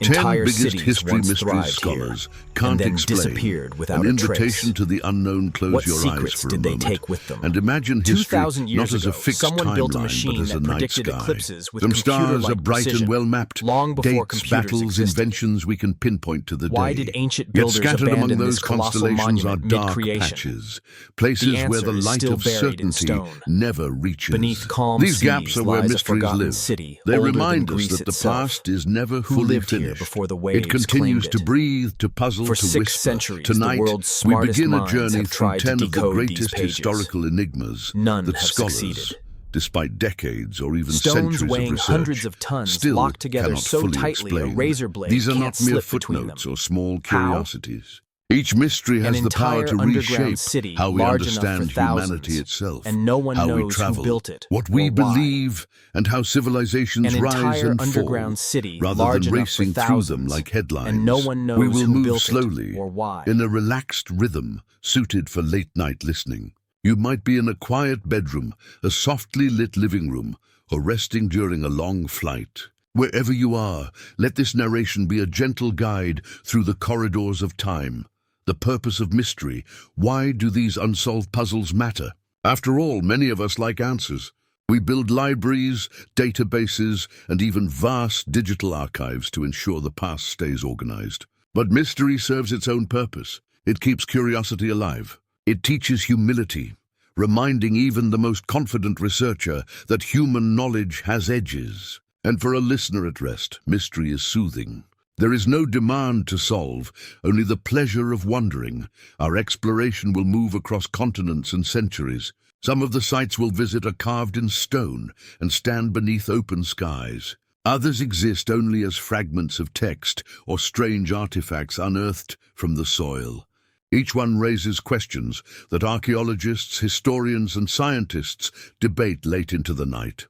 10 Entire biggest cities history once mysteries thrived scholars here, can't and then explain. disappeared without An a trace. invitation to the unknown. Close What your eyes secrets for a did they moment take with them? and imagine history 2,000 years not as ago, a fixed someone built a timeline, machine but as a that night predicted sky. eclipses with Some stars are computer-like bright precision, and well mapped. long before Dates, computers battles, existed. inventions we can pinpoint to the Why day. did ancient Yet builders scattered among abandon those this colossal constellations are monument dark mid-creation? patches, places The where the answer is light still of buried in certainty stone. never reaches. Beneath calm These seas gaps are where lies a mysteries forgotten live. city, They older than remind us Greece that the itself. past is never Who fully lived here finished. before the waves It continues claimed to it? breathe, to puzzle, For to 6 whisper. centuries, the Tonight, world's we smartest begin a minds journey have through tried to 10 of the decode these greatest pages. historical enigmas None that have scholars, succeeded. despite decades or even Stones centuries of weighing research, hundreds of tons, still locked together cannot so fully tightly a explain. razor blade These are can't not mere slip between footnotes them. or small How? curiosities. Each mystery has An the power entire to underground reshape city, how we large enough for understand thousands, humanity itself, and no one how we knows travel, who built it what we or why. believe, and how civilizations An rise entire and fall, underground city, rather large than enough for racing through them thousands, like headlines. and no one knows we will who move built slowly, it or why. in a relaxed rhythm suited for late-night listening. You might be in a quiet bedroom, a softly lit living room, or resting during a long flight. Wherever you are, let this narration be a gentle guide through the corridors of time. The purpose of mystery. Why do these unsolved puzzles matter? After all, many of us like answers. We build libraries, databases, and even vast digital archives to ensure the past stays organized. But mystery serves its own purpose. It keeps curiosity alive. It teaches humility, reminding even the most confident researcher that human knowledge has edges. And for a listener at rest, mystery is soothing. There is no demand to solve, only the pleasure of wondering. Our exploration will move across continents and centuries. Some of the sites we'll visit are carved in stone and stand beneath open skies. Others exist only as fragments of text or strange artifacts unearthed from the soil. Each one raises questions that archaeologists, historians, and scientists debate late into the night.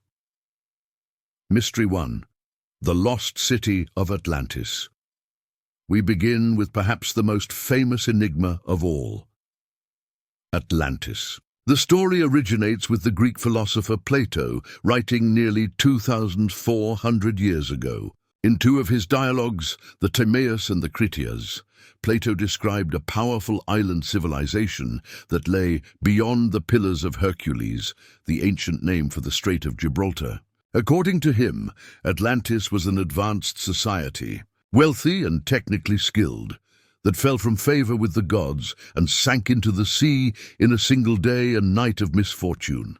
Mystery 1. The Lost City of Atlantis. We begin with perhaps the most famous enigma of all. Atlantis. The story originates with the Greek philosopher Plato, writing nearly 2,400 years ago. In 2 of his dialogues, the Timaeus and the Critias, Plato described a powerful island civilization that lay beyond the Pillars of Hercules, the ancient name for the Strait of Gibraltar. According to him, Atlantis was an advanced society, wealthy and technically skilled, that fell from favor with the gods and sank into the sea in a single day and night of misfortune.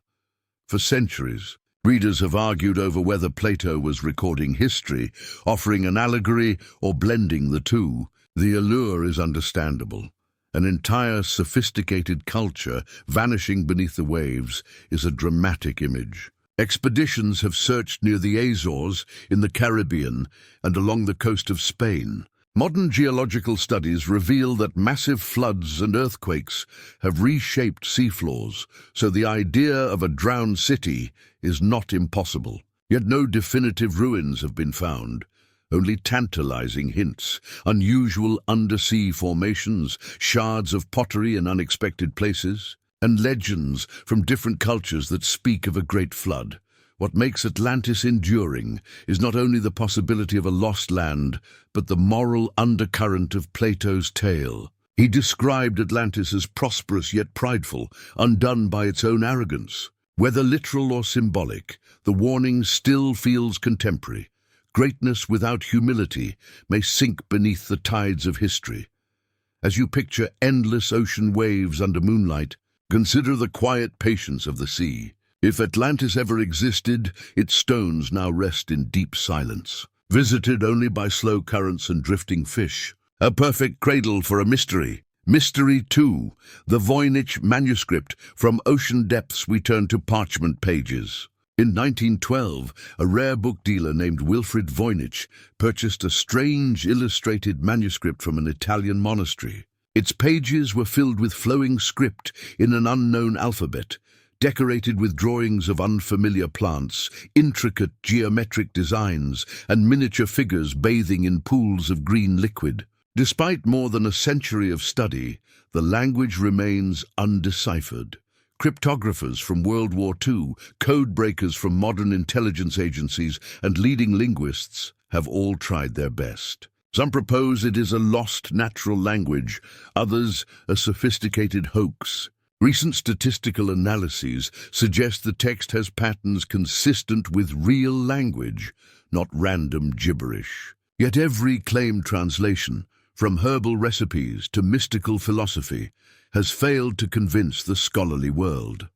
For centuries, readers have argued over whether Plato was recording history, offering an allegory, or blending the two. The allure is understandable. An entire sophisticated culture vanishing beneath the waves is a dramatic image. Expeditions have searched near the Azores, in the Caribbean, and along the coast of Spain. Modern geological studies reveal that massive floods and earthquakes have reshaped seafloors, so the idea of a drowned city is not impossible. Yet no definitive ruins have been found. Only tantalizing hints, unusual undersea formations, shards of pottery in unexpected places, and legends from different cultures that speak of a great flood. What makes Atlantis enduring is not only the possibility of a lost land, but the moral undercurrent of Plato's tale. He described Atlantis as prosperous yet prideful, undone by its own arrogance. Whether literal or symbolic, the warning still feels contemporary. Greatness without humility may sink beneath the tides of history. As you picture endless ocean waves under moonlight, consider the quiet patience of the sea. If Atlantis ever existed, its stones now rest in deep silence, visited only by slow currents and drifting fish. A perfect cradle for a mystery. Mystery 2, the Voynich manuscript. From ocean depths we turn to parchment pages. In 1912, a rare book dealer named Wilfrid Voynich purchased a strange illustrated manuscript from an Italian monastery. Its pages were filled with flowing script in an unknown alphabet, decorated with drawings of unfamiliar plants, intricate geometric designs, and miniature figures bathing in pools of green liquid. Despite more than a century of study, the language remains undeciphered. Cryptographers from World War II, code breakers from modern intelligence agencies, and leading linguists have all tried their best. Some propose it is a lost natural language, others a sophisticated hoax. Recent statistical analyses suggest the text has patterns consistent with real language, not random gibberish. Yet every claimed translation, from herbal recipes to mystical philosophy, has failed to convince the scholarly world.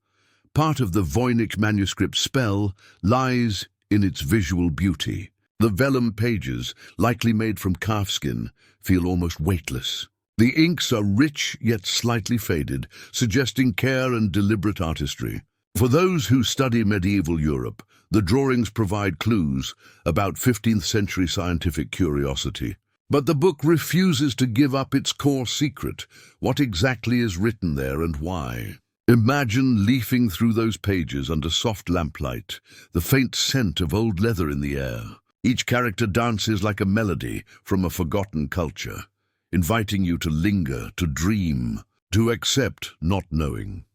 Part of the Voynich manuscript spell lies in its visual beauty. The vellum pages, likely made from calfskin, feel almost weightless. The inks are rich yet slightly faded, suggesting care and deliberate artistry. For those who study medieval Europe, the drawings provide clues about 15th century scientific curiosity. But the book refuses to give up its core secret. What exactly is written there and why? Imagine leafing through those pages under soft lamplight, the faint scent of old leather in the air. Each character dances like a melody from a forgotten culture, inviting you to linger, to dream, to accept not knowing.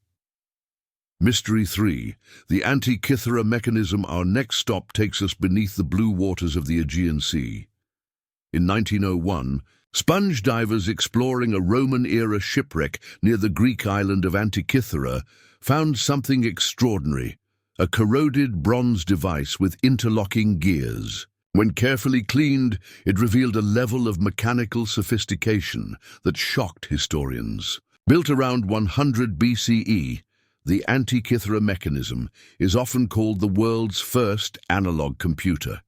Mystery 3. The Antikythera mechanism. Our next stop takes us beneath the blue waters of the Aegean Sea. In 1901, sponge divers exploring a Roman-era shipwreck near the Greek island of Antikythera found something extraordinary, a corroded bronze device with interlocking gears. When carefully cleaned, it revealed a level of mechanical sophistication that shocked historians. Built around 100 BCE, the Antikythera mechanism is often called the world's first analog computer.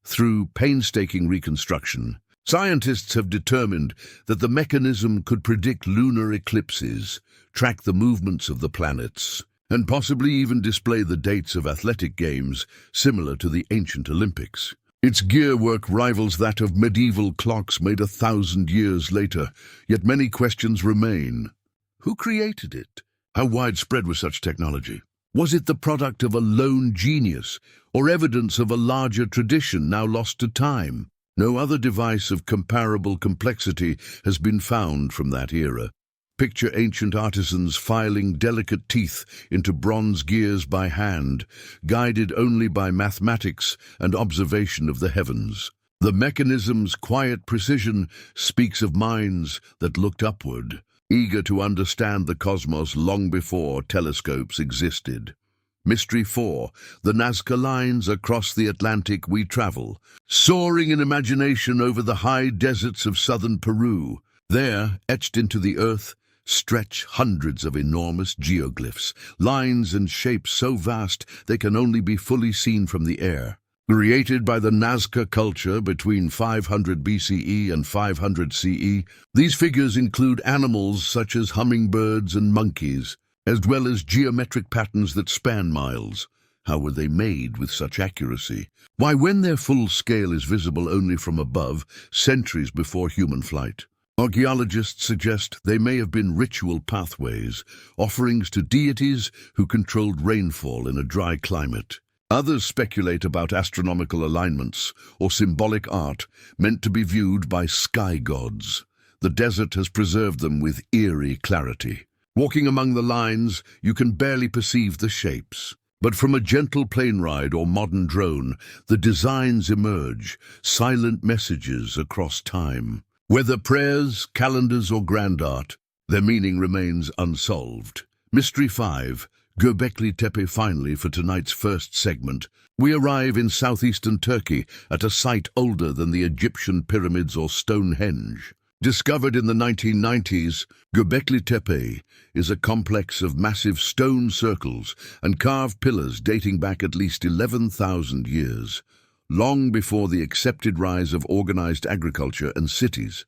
Through painstaking reconstruction, scientists have determined that the mechanism could predict lunar eclipses, track the movements of the planets, and possibly even display the dates of athletic games similar to the ancient Olympics. Its gearwork rivals that of medieval clocks made 1,000 years later, yet many questions remain. Who created it? How widespread was such technology? Was it the product of a lone genius, or evidence of a larger tradition now lost to time? No other device of comparable complexity has been found from that era. Picture ancient artisans filing delicate teeth into bronze gears by hand, guided only by mathematics and observation of the heavens. The mechanism's quiet precision speaks of minds that looked upward, eager to understand the cosmos long before telescopes existed. Mystery 4. The Nazca Lines. Across the Atlantic we travel, soaring in imagination over the high deserts of southern Peru. There, etched into the earth, stretch hundreds of enormous geoglyphs, lines and shapes so vast they can only be fully seen from the air. Created by the Nazca culture between 500 BCE and 500 CE, these figures include animals such as hummingbirds and monkeys, as well as geometric patterns that span miles. How were they made with such accuracy? Why, when their full scale is visible only from above, centuries before human flight? Archaeologists suggest they may have been ritual pathways, offerings to deities who controlled rainfall in a dry climate. Others speculate about astronomical alignments or symbolic art meant to be viewed by sky gods. The desert has preserved them with eerie clarity. Walking among the lines, you can barely perceive the shapes. But from a gentle plane ride or modern drone, the designs emerge, silent messages across time. Whether prayers, calendars, or grand art, their meaning remains unsolved. Mystery 5. Göbekli Tepe. Finally, for tonight's first segment, we arrive in southeastern Turkey at a site older than the Egyptian pyramids or Stonehenge. Discovered in the 1990s, Göbekli Tepe is a complex of massive stone circles and carved pillars dating back at least 11,000 years. Long before the accepted rise of organized agriculture and cities.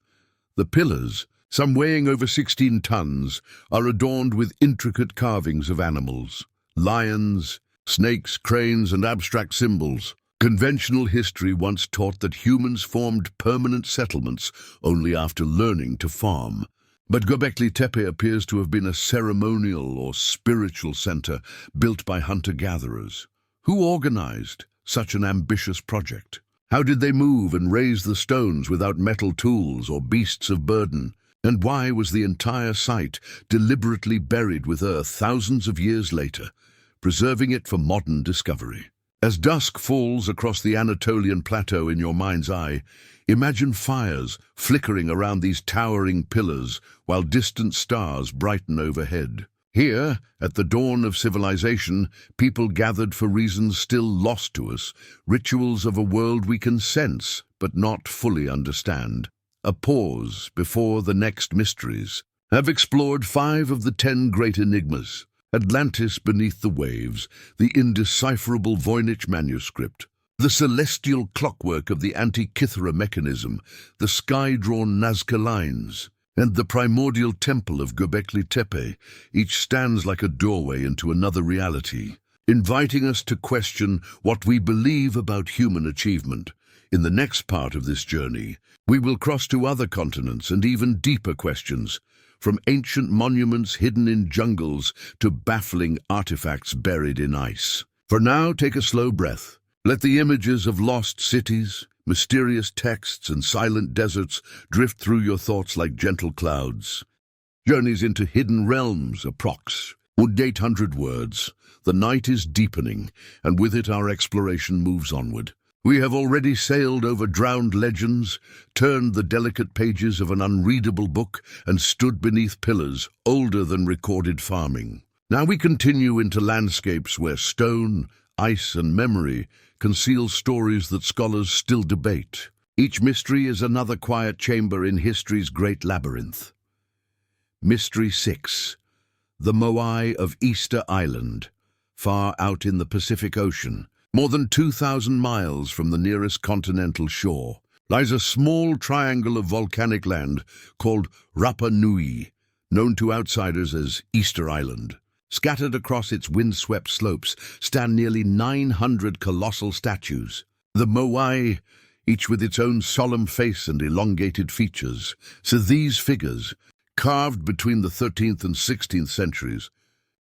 The pillars, some weighing over 16 tons, are adorned with intricate carvings of animals, lions, snakes, cranes, and abstract symbols. Conventional history once taught that humans formed permanent settlements only after learning to farm. But Göbekli Tepe appears to have been a ceremonial or spiritual center built by hunter-gatherers. Who organized such an ambitious project? How did they move and raise the stones without metal tools or beasts of burden? And why was the entire site deliberately buried with earth thousands of years later, preserving it for modern discovery? As dusk falls across the Anatolian plateau in your mind's eye, imagine fires flickering around these towering pillars while distant stars brighten overhead. Here, at the dawn of civilization, people gathered for reasons still lost to us, rituals of a world we can sense but not fully understand. A pause before the next mysteries. Have explored 5 of the 10 great enigmas. Atlantis beneath the waves, the indecipherable Voynich manuscript, the celestial clockwork of the Antikythera mechanism, the sky-drawn Nazca lines, and the primordial temple of Göbekli Tepe. Each stands like a doorway into another reality, inviting us to question what we believe about human achievement. In the next part of this journey, we will cross to other continents and even deeper questions, from ancient monuments hidden in jungles to baffling artifacts buried in ice. For now, take a slow breath. Let the images of lost cities, mysterious texts, and silent deserts drift through your thoughts like gentle clouds. Journeys into hidden realms, approx. 800 words. The night is deepening, and with it our exploration moves onward. We have already sailed over drowned legends, turned the delicate pages of an unreadable book, and stood beneath pillars older than recorded farming. Now we continue into landscapes where stone, ice, and memory conceal stories that scholars still debate. Each mystery is another quiet chamber in history's great labyrinth. Mystery 6. The Moai of Easter Island, far out in the Pacific Ocean. More than 2,000 miles from the nearest continental shore, lies a small triangle of volcanic land called Rapa Nui, known to outsiders as Easter Island. Scattered across its windswept slopes stand nearly 900 colossal statues. The Moai, each with its own solemn face and elongated features. So these figures, carved between the 13th and 16th centuries,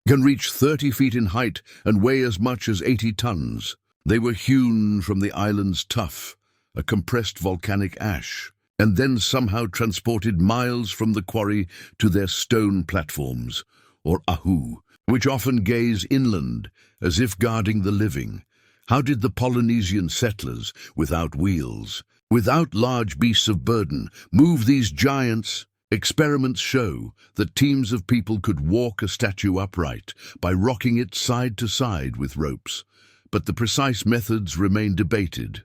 can reach 30 feet in height and weigh as much as 80 tons. They were hewn from the island's tuff, a compressed volcanic ash, and then somehow transported miles from the quarry to their stone platforms, or ahu, which often gaze inland as if guarding the living. How did the Polynesian settlers, without wheels, without large beasts of burden, move these giants? Experiments show that teams of people could walk a statue upright by rocking it side to side with ropes. But the precise methods remain debated.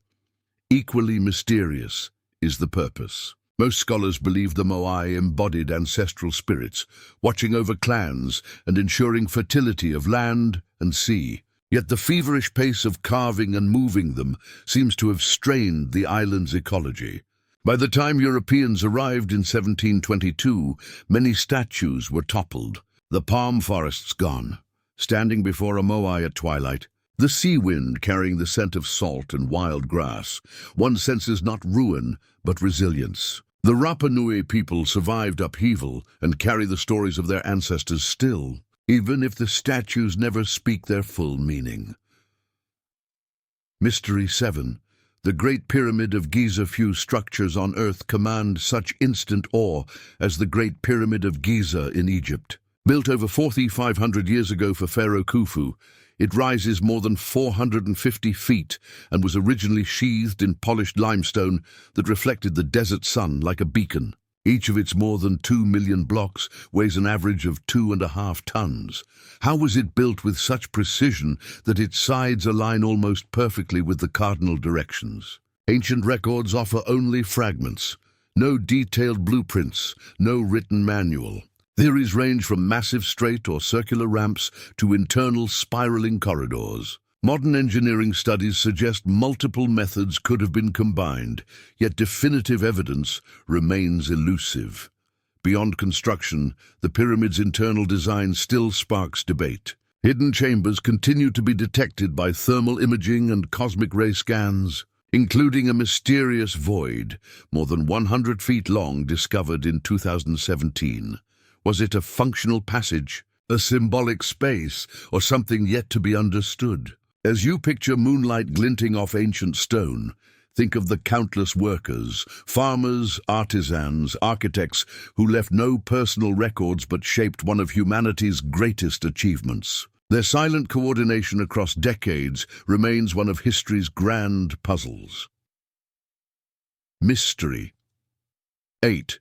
Equally mysterious is the purpose. Most scholars believe the Moai embodied ancestral spirits, watching over clans and ensuring fertility of land and sea. Yet the feverish pace of carving and moving them seems to have strained the island's ecology. By the time Europeans arrived in 1722, many statues were toppled, the palm forests gone. Standing before a Moai at twilight, the sea wind carrying the scent of salt and wild grass, one senses not ruin, but resilience. The Rapa Nui people survived upheaval and carry the stories of their ancestors still, even if the statues never speak their full meaning. Mystery 7. The Great Pyramid of Giza. Few structures on Earth command such instant awe as the Great Pyramid of Giza in Egypt. Built over 4,500 years ago for Pharaoh Khufu, it rises more than 450 feet and was originally sheathed in polished limestone that reflected the desert sun like a beacon. Each of its more than 2 million blocks weighs an average of 2.5 tons. How was it built with such precision that its sides align almost perfectly with the cardinal directions? Ancient records offer only fragments. No detailed blueprints, no written manual. Theories range from massive straight or circular ramps to internal spiraling corridors. Modern engineering studies suggest multiple methods could have been combined, yet definitive evidence remains elusive. Beyond construction, the pyramid's internal design still sparks debate. Hidden chambers continue to be detected by thermal imaging and cosmic ray scans, including a mysterious void, more than 100 feet long, discovered in 2017. Was it a functional passage, a symbolic space, or something yet to be understood? As you picture moonlight glinting off ancient stone, think of the countless workers, farmers, artisans, architects who left no personal records but shaped one of humanity's greatest achievements. Their silent coordination across decades remains one of history's grand puzzles. Mystery. 8.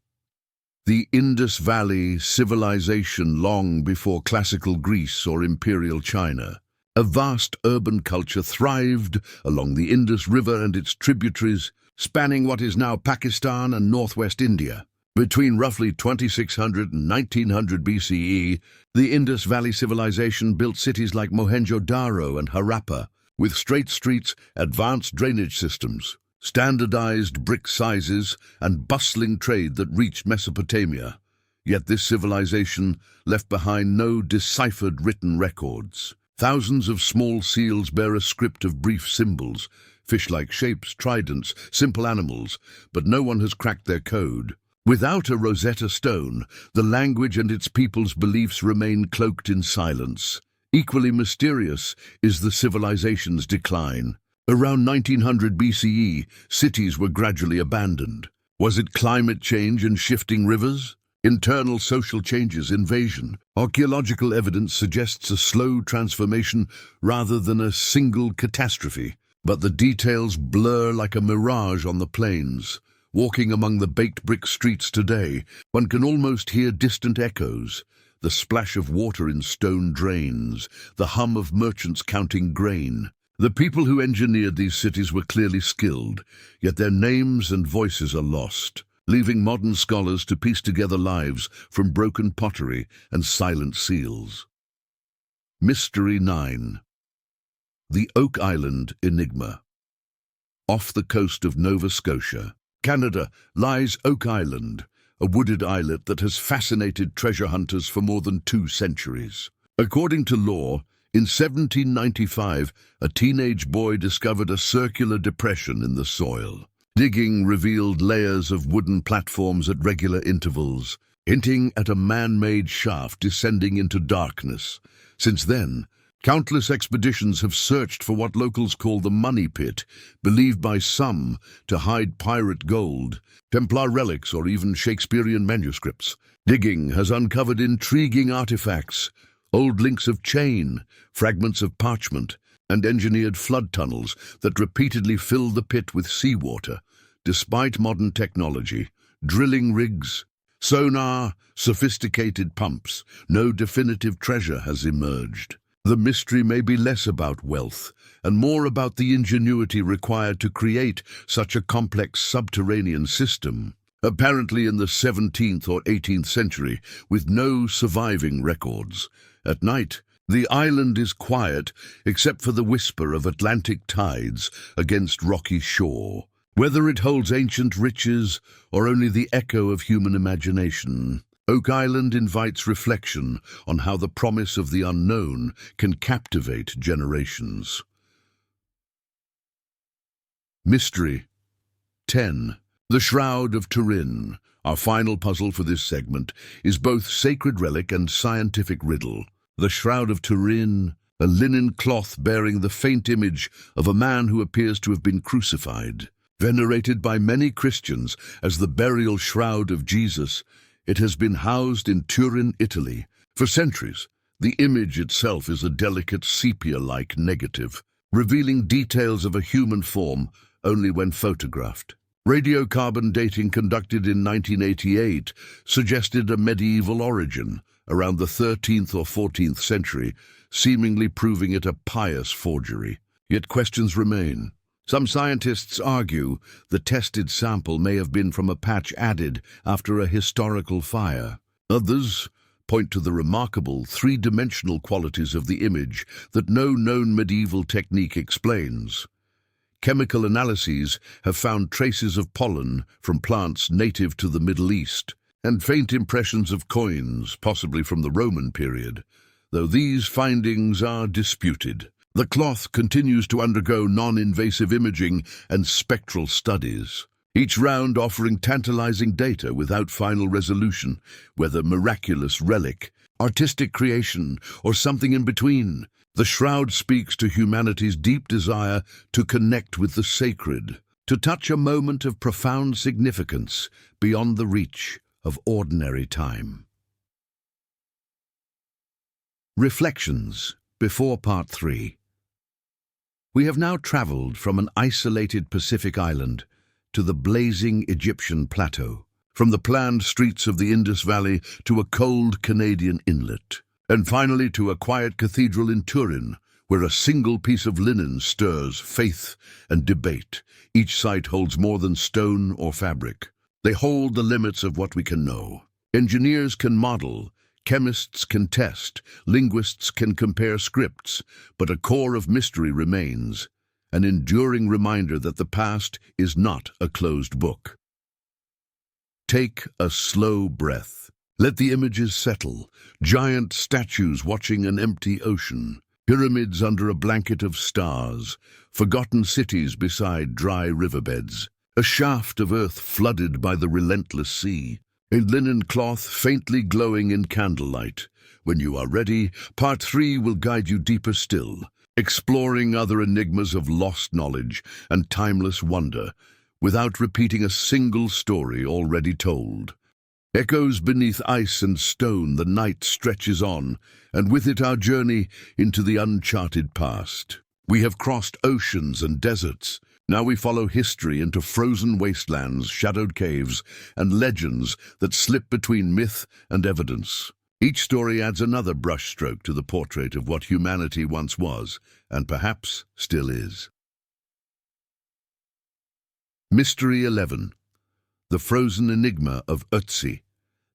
The Indus Valley civilization long before classical Greece or imperial China. A vast urban culture thrived along the Indus River and its tributaries, spanning what is now Pakistan and northwest India. Between roughly 2600 and 1900 BCE, the Indus Valley civilization built cities like Mohenjo-Daro and Harappa, with straight streets, advanced drainage systems, standardized brick sizes, and bustling trade that reached Mesopotamia. Yet this civilization left behind no deciphered written records. Thousands of small seals bear a script of brief symbols, fish-like shapes, tridents, simple animals, but no one has cracked their code. Without a Rosetta Stone, the language and its people's beliefs remain cloaked in silence. Equally mysterious is the civilization's decline. Around 1900 BCE, cities were gradually abandoned. Was it climate change and shifting rivers? Internal social changes, invasion? Archaeological evidence suggests a slow transformation rather than a single catastrophe. But the details blur like a mirage on the plains. Walking among the baked brick streets today, one can almost hear distant echoes. The splash of water in stone drains, the hum of merchants counting grain. The people who engineered these cities were clearly skilled, yet their names and voices are lost, leaving modern scholars to piece together lives from broken pottery and silent seals. Mystery 9. The Oak Island Enigma. Off the coast of Nova Scotia, Canada, lies Oak Island, a wooded islet that has fascinated treasure hunters for more than 2 centuries. According to lore, in 1795, a teenage boy discovered a circular depression in the soil. Digging revealed layers of wooden platforms at regular intervals, hinting at a man-made shaft descending into darkness. Since then, countless expeditions have searched for what locals call the money pit, believed by some to hide pirate gold, Templar relics, or even Shakespearean manuscripts. Digging has uncovered intriguing artifacts, old links of chain, fragments of parchment, and engineered flood tunnels that repeatedly fill the pit with seawater. Despite modern technology, drilling rigs, sonar, sophisticated pumps, no definitive treasure has emerged. The mystery may be less about wealth and more about the ingenuity required to create such a complex subterranean system. Apparently in the 17th or 18th century, with no surviving records. At night, the island is quiet except for the whisper of Atlantic tides against rocky shore. Whether it holds ancient riches or only the echo of human imagination, Oak Island invites reflection on how the promise of the unknown can captivate generations. Mystery 10. The Shroud of Turin, our final puzzle for this segment, is both sacred relic and scientific riddle. The Shroud of Turin, a linen cloth bearing the faint image of a man who appears to have been crucified. Venerated by many Christians as the burial shroud of Jesus, it has been housed in Turin, Italy. For centuries, the image itself is a delicate sepia-like negative, revealing details of a human form only when photographed. Radiocarbon dating conducted in 1988 suggested a medieval origin, around the 13th or 14th century, seemingly proving it a pious forgery. Yet questions remain. Some scientists argue the tested sample may have been from a patch added after a historical fire. Others point to the remarkable three-dimensional qualities of the image that no known medieval technique explains. Chemical analyses have found traces of pollen from plants native to the Middle East, and faint impressions of coins, possibly from the Roman period, though these findings are disputed. The cloth continues to undergo non-invasive imaging and spectral studies, each round offering tantalizing data without final resolution, whether miraculous relic, artistic creation, or something in between. The shroud speaks to humanity's deep desire to connect with the sacred, to touch a moment of profound significance beyond the reach of ordinary time. Reflections. Before Part 3. We have now traveled from an isolated Pacific island to the blazing Egyptian plateau, from the planned streets of the Indus Valley to a cold Canadian inlet, and finally to a quiet cathedral in Turin, where a single piece of linen stirs faith and debate. Each site holds more than stone or fabric. They hold the limits of what we can know. Engineers can model, chemists can test, linguists can compare scripts, but a core of mystery remains, an enduring reminder that the past is not a closed book. Take a slow breath. Let the images settle. Giant statues watching an empty ocean. Pyramids under a blanket of stars. Forgotten cities beside dry riverbeds. A shaft of earth flooded by the relentless sea. A linen cloth faintly glowing in candlelight. When you are ready, Part 3 will guide you deeper still, exploring other enigmas of lost knowledge and timeless wonder, without repeating a single story already told. Echoes beneath ice and stone, the night stretches on, and with it our journey into the uncharted past. We have crossed oceans and deserts. Now we follow history into frozen wastelands, shadowed caves, and legends that slip between myth and evidence. Each story adds another brushstroke to the portrait of what humanity once was, and perhaps still is. Mystery 11. The frozen enigma of Ötzi,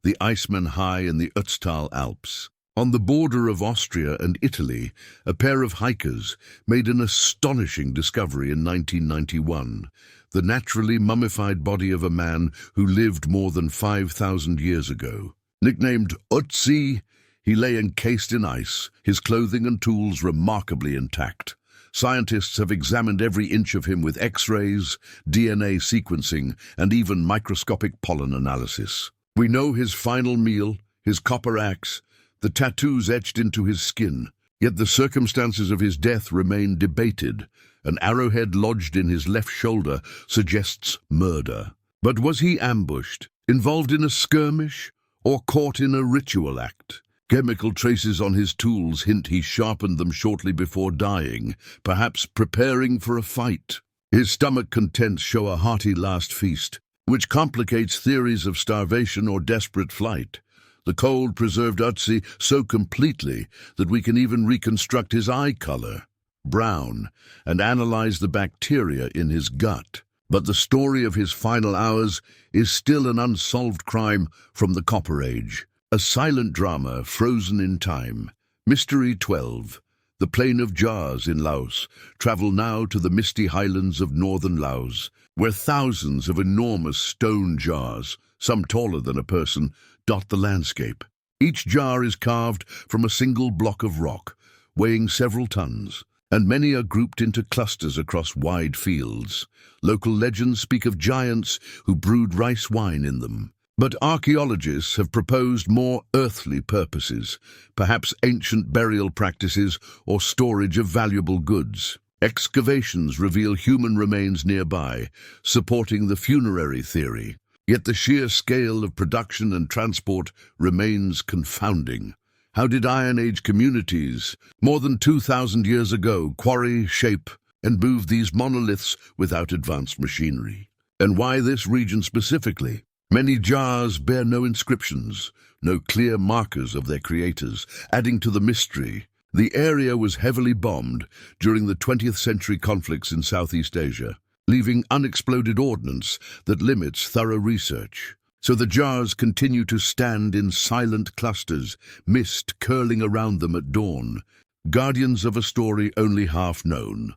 the Iceman high in the Ötztal Alps. On the border of Austria and Italy, a pair of hikers made an astonishing discovery in 1991, the naturally mummified body of a man who lived more than 5,000 years ago. Nicknamed Ötzi, he lay encased in ice, his clothing and tools remarkably intact. Scientists have examined every inch of him with X-rays, DNA sequencing, and even microscopic pollen analysis. We know his final meal, his copper axe, the tattoos etched into his skin, yet the circumstances of his death remain debated. An arrowhead lodged in his left shoulder suggests murder. But was he ambushed, involved in a skirmish, or caught in a ritual act? Chemical traces on his tools hint he sharpened them shortly before dying, perhaps preparing for a fight. His stomach contents show a hearty last feast, which complicates theories of starvation or desperate flight. The cold preserved Ötzi so completely that we can even reconstruct his eye color, brown, and analyze the bacteria in his gut. But the story of his final hours is still an unsolved crime from the Copper Age, a silent drama frozen in time. Mystery 12. The Plain of Jars in Laos. Travel now to the misty highlands of northern Laos, where thousands of enormous stone jars, some taller than a person, dot the landscape. Each jar is carved from a single block of rock, weighing several tons, and many are grouped into clusters across wide fields. Local legends speak of giants who brewed rice wine in them. But archaeologists have proposed more earthly purposes, perhaps ancient burial practices or storage of valuable goods. Excavations reveal human remains nearby, supporting the funerary theory. Yet the sheer scale of production and transport remains confounding. How did Iron Age communities, more than 2,000 years ago, quarry, shape, and move these monoliths without advanced machinery? And why this region specifically? Many jars bear no inscriptions, no clear markers of their creators, adding to the mystery. The area was heavily bombed during the 20th century conflicts in Southeast Asia, leaving unexploded ordnance that limits thorough research. So the jars continue to stand in silent clusters, mist curling around them at dawn, guardians of a story only half known.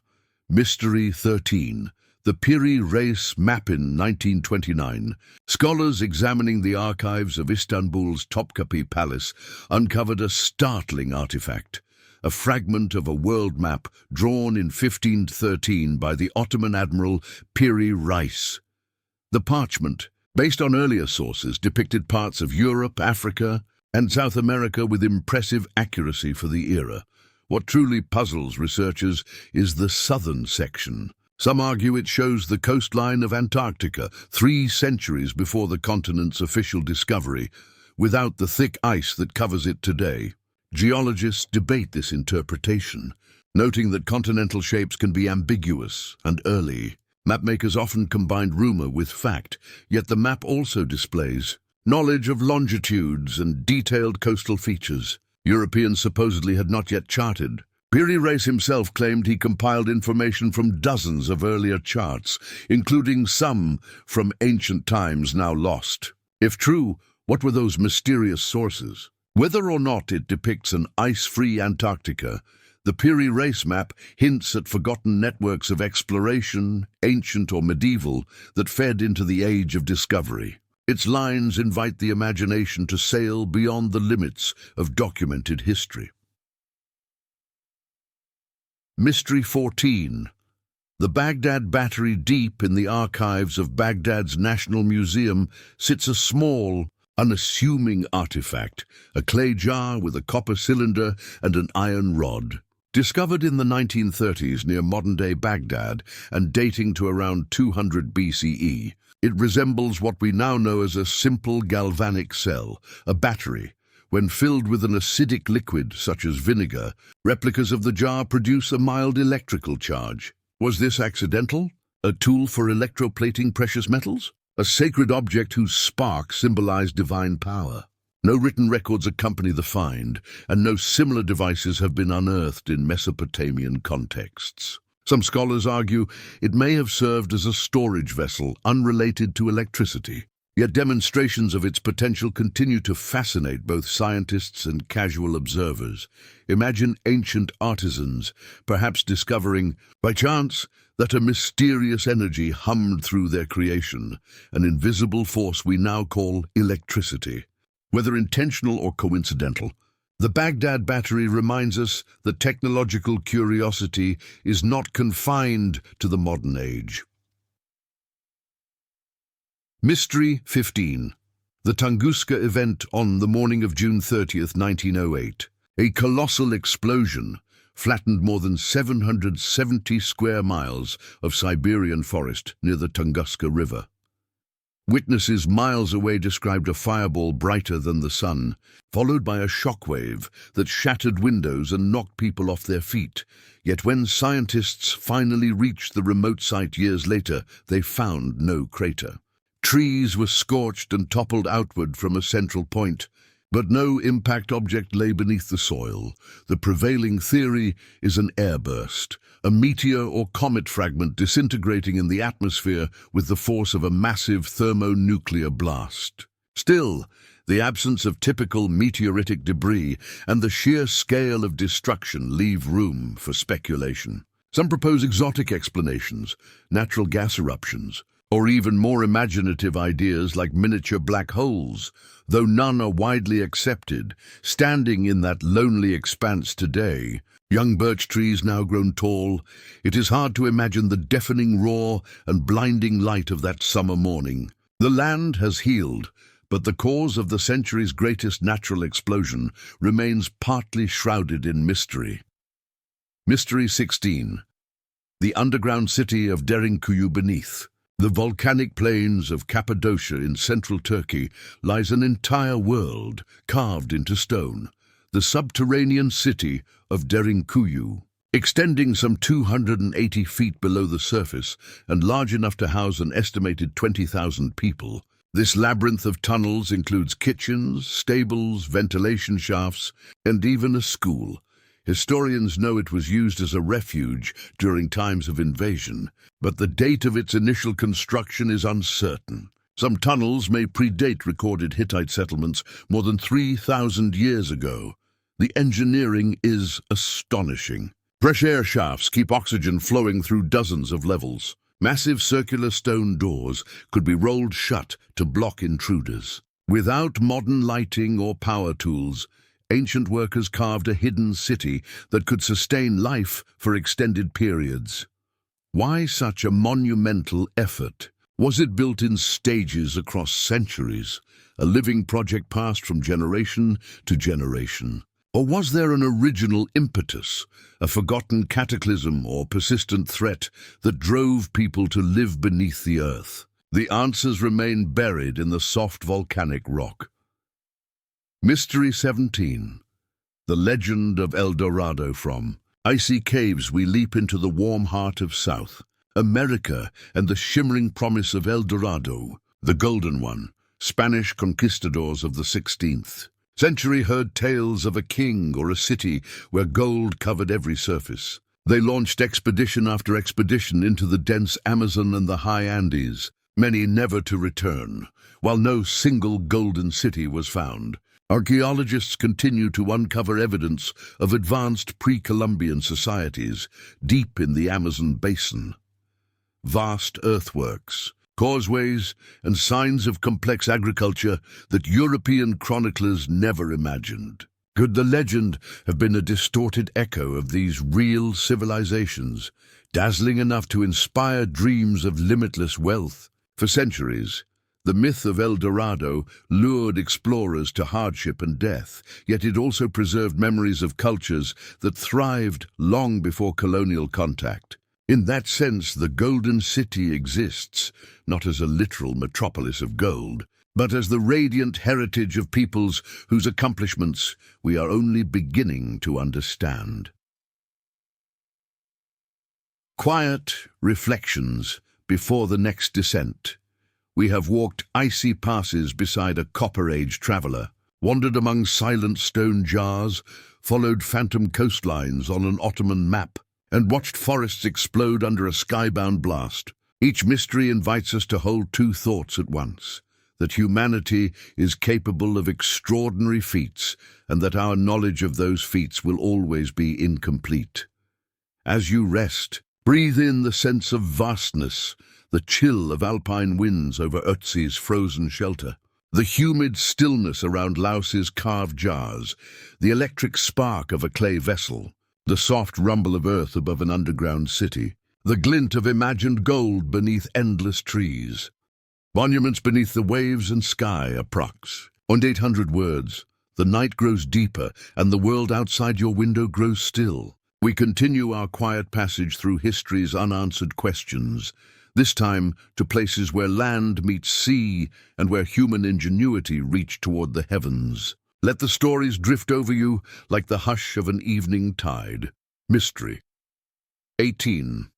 Mystery 13. The Piri Reis map in 1929. Scholars examining the archives of Istanbul's Topkapi Palace uncovered a startling artifact, a fragment of a world map drawn in 1513 by the Ottoman admiral Piri Reis. The parchment, based on earlier sources, depicted parts of Europe, Africa, and South America with impressive accuracy for the era. What truly puzzles researchers is the southern section. Some argue it shows the coastline of Antarctica 3 centuries before the continent's official discovery, without the thick ice that covers it today. Geologists debate this interpretation, noting that continental shapes can be ambiguous and early. Mapmakers often combined rumor with fact, yet the map also displays knowledge of longitudes and detailed coastal features Europeans supposedly had not yet charted. Piri Reis himself claimed he compiled information from dozens of earlier charts, including some from ancient times now lost. If true, what were those mysterious sources? Whether or not it depicts an ice-free Antarctica, the Piri Reis map hints at forgotten networks of exploration, ancient or medieval, that fed into the age of discovery. Its lines invite the imagination to sail beyond the limits of documented history. Mystery 14. The Baghdad Battery. Deep in the archives of Baghdad's National Museum sits a small, unassuming artifact, a clay jar with a copper cylinder and an iron rod. Discovered in the 1930s near modern-day Baghdad and dating to around 200 BCE, it resembles what we now know as a simple galvanic cell, a battery. When filled with an acidic liquid, such as vinegar, replicas of the jar produce a mild electrical charge. Was this accidental? A tool for electroplating precious metals? A sacred object whose spark symbolized divine power? No written records accompany the find, and no similar devices have been unearthed in Mesopotamian contexts. Some scholars argue it may have served as a storage vessel unrelated to electricity. Yet demonstrations of its potential continue to fascinate both scientists and casual observers. Imagine ancient artisans, perhaps discovering, by chance, that a mysterious energy hummed through their creation, an invisible force we now call electricity. Whether intentional or coincidental, the Baghdad Battery reminds us that technological curiosity is not confined to the modern age. Mystery 15. The Tunguska event on the morning of June 30th, 1908. A colossal explosion flattened more than 770 square miles of Siberian forest near the Tunguska River. Witnesses miles away described a fireball brighter than the sun, followed by a shockwave that shattered windows and knocked people off their feet. Yet when scientists finally reached the remote site years later, they found no crater. Trees were scorched and toppled outward from a central point, but no impact object lay beneath the soil. The prevailing theory is an airburst, a meteor or comet fragment disintegrating in the atmosphere with the force of a massive thermonuclear blast. Still, the absence of typical meteoritic debris and the sheer scale of destruction leave room for speculation. Some propose exotic explanations, natural gas eruptions, or even more imaginative ideas like miniature black holes, though none are widely accepted. Standing in that lonely expanse today, young birch trees now grown tall, it is hard to imagine the deafening roar and blinding light of that summer morning. The land has healed, but the cause of the century's greatest natural explosion remains partly shrouded in mystery. Mystery 16. The underground city of Derinkuyu. Beneath the volcanic plains of Cappadocia in central Turkey lies an entire world carved into stone, the subterranean city of Derinkuyu. Extending some 280 feet below the surface and large enough to house an estimated 20,000 people, this labyrinth of tunnels includes kitchens, stables, ventilation shafts, and even a school. Historians know it was used as a refuge during times of invasion, but the date of its initial construction is uncertain. Some tunnels may predate recorded Hittite settlements more than 3,000 years ago. The engineering is astonishing. Fresh air shafts keep oxygen flowing through dozens of levels. Massive circular stone doors could be rolled shut to block intruders. Without modern lighting or power tools, ancient workers carved a hidden city that could sustain life for extended periods. Why such a monumental effort? Was it built in stages across centuries, a living project passed from generation to generation? Or was there an original impetus, a forgotten cataclysm or persistent threat that drove people to live beneath the earth? The answers remain buried in the soft volcanic rock. Mystery 17. The legend of El Dorado. From icy caves we leap into the warm heart of South America and the shimmering promise of El Dorado, the Golden One. Spanish conquistadors of the 16th century heard tales of a king or a city where gold covered every surface. They launched expedition after expedition into the dense Amazon and the high Andes, many never to return, while no single golden city was found. Archaeologists continue to uncover evidence of advanced pre-Columbian societies deep in the Amazon basin. Vast earthworks, causeways, and signs of complex agriculture that European chroniclers never imagined. Could the legend have been a distorted echo of these real civilizations, dazzling enough to inspire dreams of limitless wealth? For centuries, the myth of El Dorado lured explorers to hardship and death, yet it also preserved memories of cultures that thrived long before colonial contact. In that sense, the Golden City exists, not as a literal metropolis of gold, but as the radiant heritage of peoples whose accomplishments we are only beginning to understand. Quiet reflections before the next descent. We have walked icy passes beside a Copper-Age traveller, wandered among silent stone jars, followed phantom coastlines on an Ottoman map, and watched forests explode under a skybound blast. Each mystery invites us to hold two thoughts at once: that humanity is capable of extraordinary feats, and that our knowledge of those feats will always be incomplete. As you rest, breathe in the sense of vastness, the chill of alpine winds over Ötzi's frozen shelter, the humid stillness around Laos's carved jars, the electric spark of a clay vessel, the soft rumble of earth above an underground city, the glint of imagined gold beneath endless trees. Monuments beneath the waves and sky approx. On 800 words, the night grows deeper and the world outside your window grows still. We continue our quiet passage through history's unanswered questions, this time to places where land meets sea and where human ingenuity reached toward the heavens. Let the stories drift over you like the hush of an evening tide. Mystery. 18.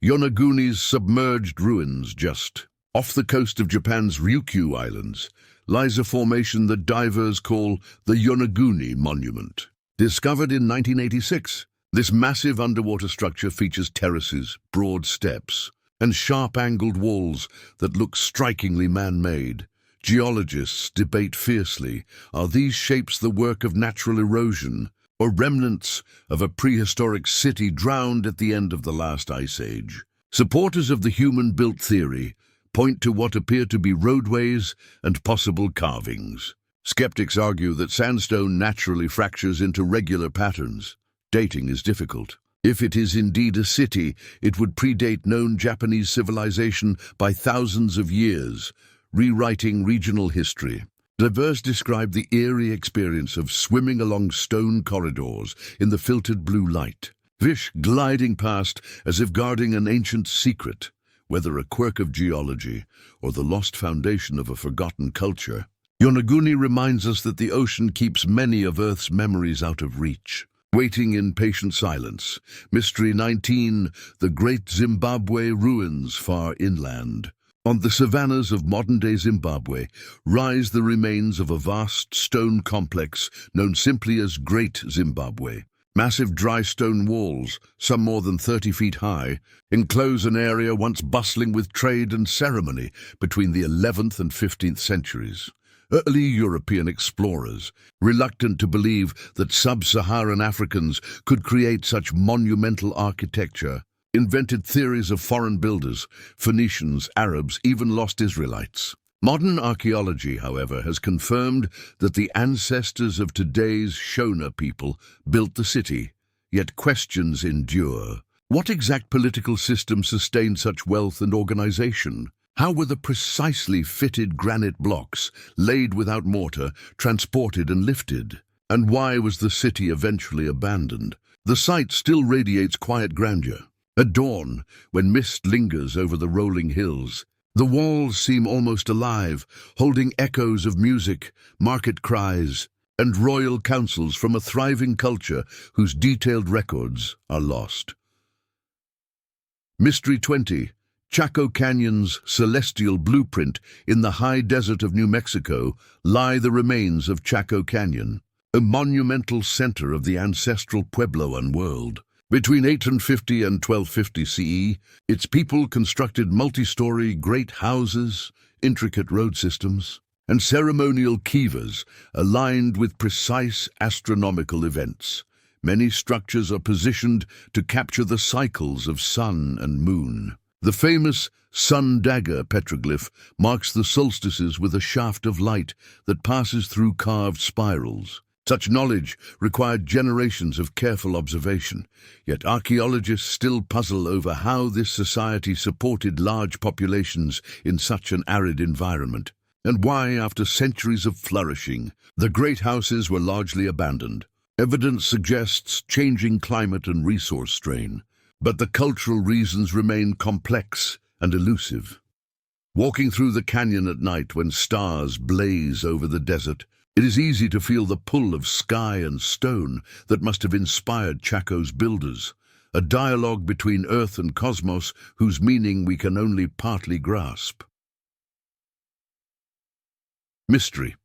Yonaguni's submerged ruins. Just off the coast of Japan's Ryukyu Islands lies a formation that divers call the Yonaguni Monument. Discovered in 1986, this massive underwater structure features terraces, broad steps, and sharp-angled walls that look strikingly man-made. Geologists debate fiercely, are these shapes the work of natural erosion or remnants of a prehistoric city drowned at the end of the last ice age? Supporters of the human-built theory point to what appear to be roadways and possible carvings. Skeptics argue that sandstone naturally fractures into regular patterns. Dating is difficult. If it is indeed a city, it would predate known Japanese civilization by thousands of years, rewriting regional history. Divers describe the eerie experience of swimming along stone corridors in the filtered blue light, fish gliding past as if guarding an ancient secret, whether a quirk of geology or the lost foundation of a forgotten culture. Yonaguni reminds us that the ocean keeps many of Earth's memories out of reach. Waiting in patient silence. Mystery 19, the Great Zimbabwe Ruins Far Inland. On the savannas of modern-day Zimbabwe rise the remains of a vast stone complex known simply as Great Zimbabwe. Massive dry stone walls, some more than 30 feet high, enclose an area once bustling with trade and ceremony between the 11th and 15th centuries. Early European explorers, reluctant to believe that sub-Saharan Africans could create such monumental architecture, invented theories of foreign builders, Phoenicians, Arabs, even lost Israelites. Modern archaeology, however, has confirmed that the ancestors of today's Shona people built the city, yet questions endure. What exact political system sustained such wealth and organization? How were the precisely fitted granite blocks, laid without mortar, transported and lifted? And why was the city eventually abandoned? The site still radiates quiet grandeur. At dawn, when mist lingers over the rolling hills, the walls seem almost alive, holding echoes of music, market cries, and royal councils from a thriving culture whose detailed records are lost. Mystery 20. Chaco Canyon's celestial blueprint. In the high desert of New Mexico lie the remains of Chaco Canyon, a monumental center of the ancestral Puebloan world. Between 850 and 1250 CE, its people constructed multi-story great houses, intricate road systems, and ceremonial kivas aligned with precise astronomical events. Many structures are positioned to capture the cycles of sun and moon. The famous sun dagger petroglyph marks the solstices with a shaft of light that passes through carved spirals. Such knowledge required generations of careful observation, yet archaeologists still puzzle over how this society supported large populations in such an arid environment, and why, after centuries of flourishing, the great houses were largely abandoned. Evidence suggests changing climate and resource strain, but the cultural reasons remain complex and elusive. Walking through the canyon at night when stars blaze over the desert, it is easy to feel the pull of sky and stone that must have inspired Chaco's builders, a dialogue between earth and cosmos whose meaning we can only partly grasp. Mystery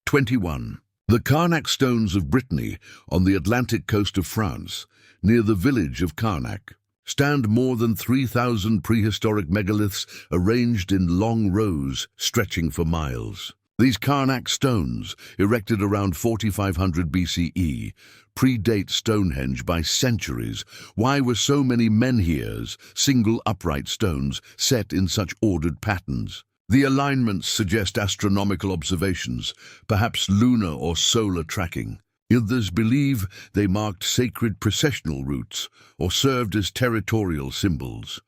21. The Karnak stones of Brittany on the Atlantic coast of France, near the village of Karnak, stand more than 3,000 prehistoric megaliths arranged in long rows stretching for miles. These Karnak stones, erected around 4500 BCE, predate Stonehenge by centuries. Why were so many menhirs, single upright stones, set in such ordered patterns? The alignments suggest astronomical observations, perhaps lunar or solar tracking. Others believe they marked sacred processional routes or served as territorial symbols.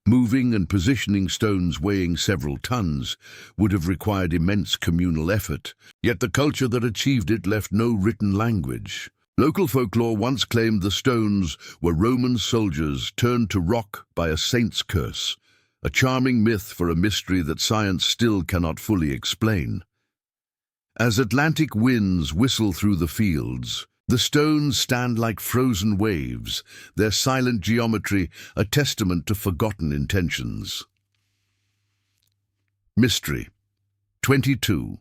Moving and positioning stones weighing several tons would have required immense communal effort, yet the culture that achieved it left no written language. Local folklore once claimed the stones were Roman soldiers turned to rock by a saint's curse, a charming myth for a mystery that science still cannot fully explain. As Atlantic winds whistle through the fields, the stones stand like frozen waves, their silent geometry a testament to forgotten intentions. Mystery 22.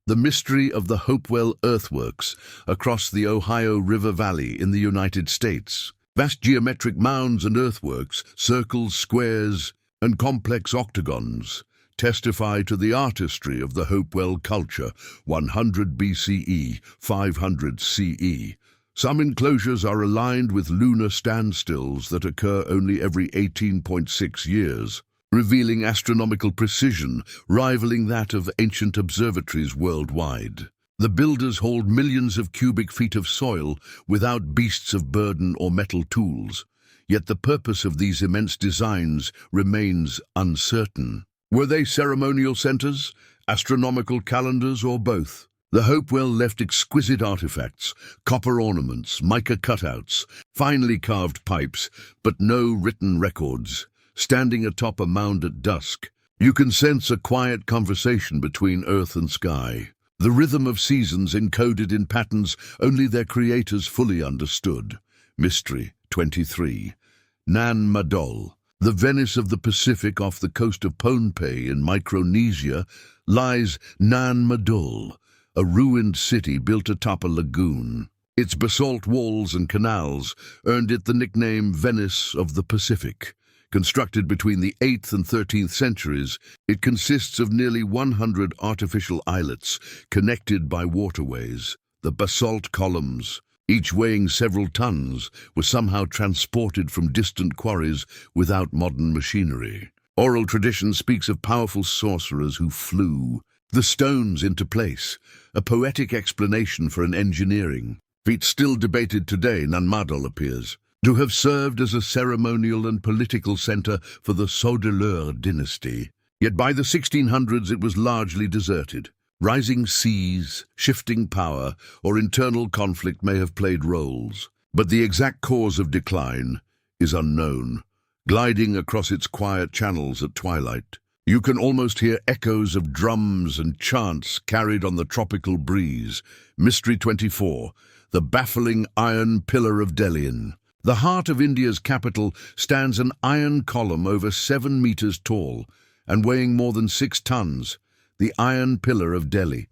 The mystery of the Hopewell earthworks across the Ohio River Valley in the United States. Vast geometric mounds and earthworks, circles, squares, and complex octagons testify to the artistry of the Hopewell culture, 100 BCE, 500 CE. Some enclosures are aligned with lunar standstills that occur only every 18.6 years, revealing astronomical precision rivaling that of ancient observatories worldwide. The builders hauled millions of cubic feet of soil without beasts of burden or metal tools, yet the purpose of these immense designs remains uncertain. Were they ceremonial centers, astronomical calendars, or both? The Hopewell left exquisite artifacts, copper ornaments, mica cutouts, finely carved pipes, but no written records. Standing atop a mound at dusk, you can sense a quiet conversation between earth and sky. The rhythm of seasons encoded in patterns only their creators fully understood. Mystery 23. Nan Madol. The Venice of the Pacific off the coast of Pohnpei in Micronesia lies Nan Madol, a ruined city built atop a lagoon. Its basalt walls and canals earned it the nickname Venice of the Pacific. Constructed between the 8th and 13th centuries, it consists of nearly 100 artificial islets connected by waterways. The basalt columns, each weighing several tons, were somehow transported from distant quarries without modern machinery. Oral tradition speaks of powerful sorcerers who flew the stones into place, a poetic explanation for an engineering feat still debated today. Nan Madol appears to have served as a ceremonial and political center for the Saudeleur dynasty. Yet by the 1600s it was largely deserted. Rising seas, shifting power, or internal conflict may have played roles, but the exact cause of decline is unknown. Gliding across its quiet channels at twilight, You can almost hear echoes of drums and chants carried on the tropical breeze. Mystery 24, the baffling Iron Pillar of Delhi. In the heart of India's capital stands an iron column over 7 meters tall and weighing more than 6 tons, the Iron Pillar of Delhi.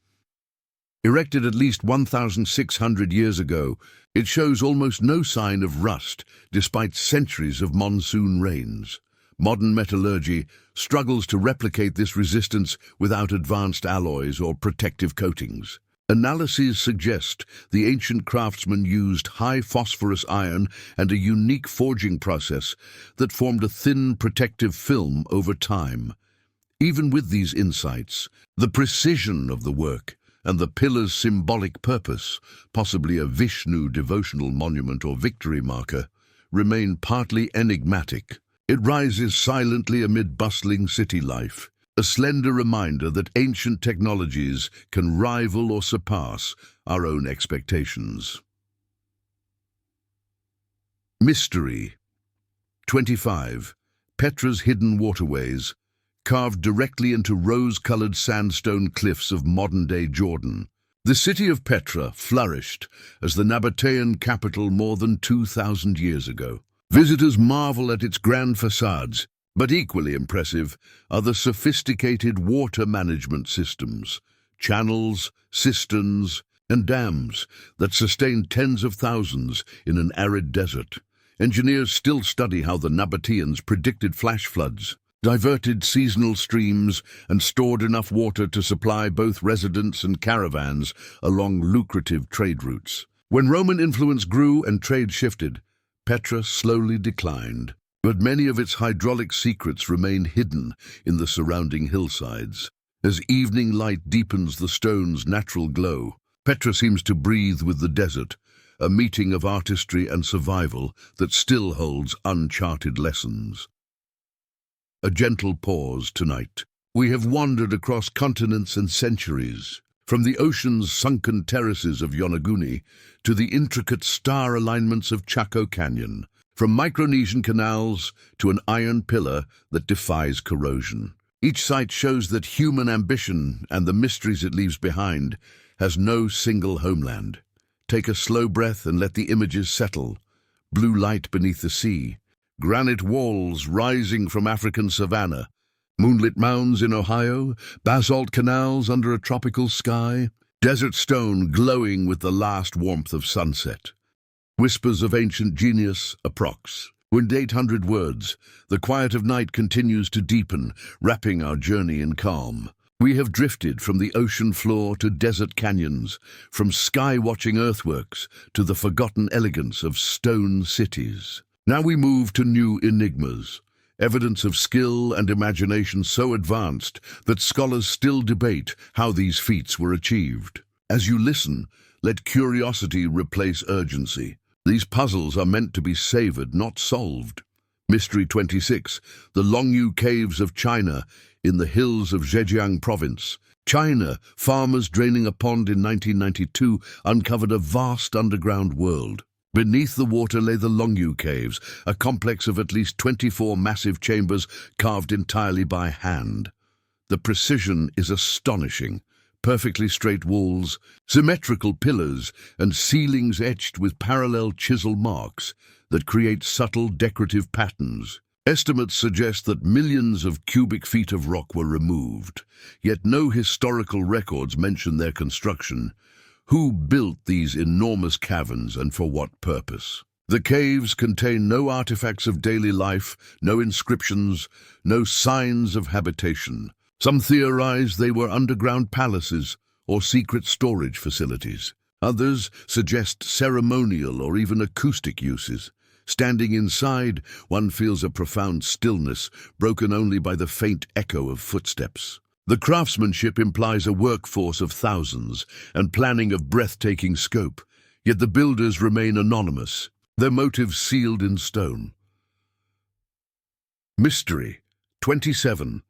Erected at least 1,600 years ago, it shows almost no sign of rust despite centuries of monsoon rains. Modern metallurgy struggles to replicate this resistance without advanced alloys or protective coatings. Analyses suggest the ancient craftsmen used high phosphorus iron and a unique forging process that formed a thin protective film over time. Even with these insights, the precision of the work and the pillar's symbolic purpose, possibly a Vishnu devotional monument or victory marker, remain partly enigmatic. It rises silently amid bustling city life, a slender reminder that ancient technologies can rival or surpass our own expectations. Mystery 25. Petra's hidden waterways, carved directly into rose-colored sandstone cliffs of modern-day Jordan. The city of Petra flourished as the Nabatean capital more than 2,000 years ago. Visitors marvel at its grand facades, but equally impressive are the sophisticated water management systems, channels, cisterns, and dams that sustain tens of thousands in an arid desert. Engineers still study how the Nabateans predicted flash floods, diverted seasonal streams, and stored enough water to supply both residents and caravans along lucrative trade routes. When Roman influence grew and trade shifted, Petra slowly declined, but many of its hydraulic secrets remain hidden in the surrounding hillsides. As evening light deepens the stone's natural glow, Petra seems to breathe with the desert, a meeting of artistry and survival that still holds uncharted lessons. A gentle pause tonight. We have wandered across continents and centuries, from the ocean's sunken terraces of Yonaguni to the intricate star alignments of Chaco Canyon, from Micronesian canals to an iron pillar that defies corrosion. Each site shows that human ambition and the mysteries it leaves behind has no single homeland. Take a slow breath and let the images settle. Blue light beneath the sea, granite walls rising from African savanna, moonlit mounds in Ohio, basalt canals under a tropical sky, desert stone glowing with the last warmth of sunset. Whispers of ancient genius approx. In 800 words, the quiet of night continues to deepen, wrapping our journey in calm. We have drifted from the ocean floor to desert canyons, from sky-watching earthworks to the forgotten elegance of stone cities. Now we move to new enigmas, evidence of skill and imagination so advanced that scholars still debate how these feats were achieved. As you listen, let curiosity replace urgency. These puzzles are meant to be savored, not solved. Mystery 26, the Longyu Caves of China in the hills of Zhejiang province. China, farmers draining a pond in 1992 uncovered a vast underground world. Beneath the water lay the Longyu Caves, a complex of at least 24 massive chambers carved entirely by hand. The precision is astonishing. Perfectly straight walls, symmetrical pillars, and ceilings etched with parallel chisel marks that create subtle decorative patterns. Estimates suggest that millions of cubic feet of rock were removed, yet no historical records mention their construction. Who built these enormous caverns and for what purpose? The caves contain no artifacts of daily life, no inscriptions, no signs of habitation. Some theorize they were underground palaces or secret storage facilities. Others suggest ceremonial or even acoustic uses. Standing inside, one feels a profound stillness, broken only by the faint echo of footsteps. The craftsmanship implies a workforce of thousands and planning of breathtaking scope, yet the builders remain anonymous, their motives sealed in stone. Mystery 27.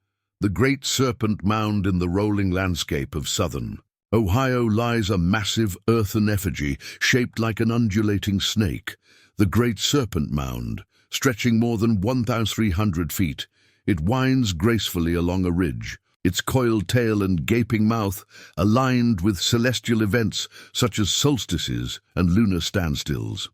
The Great Serpent Mound in the rolling landscape of southern Ohio lies a massive earthen effigy shaped like an undulating snake. The Great Serpent Mound, stretching more than 1,300 feet, It winds gracefully along a ridge, its coiled tail and gaping mouth aligned with celestial events such as solstices and lunar standstills.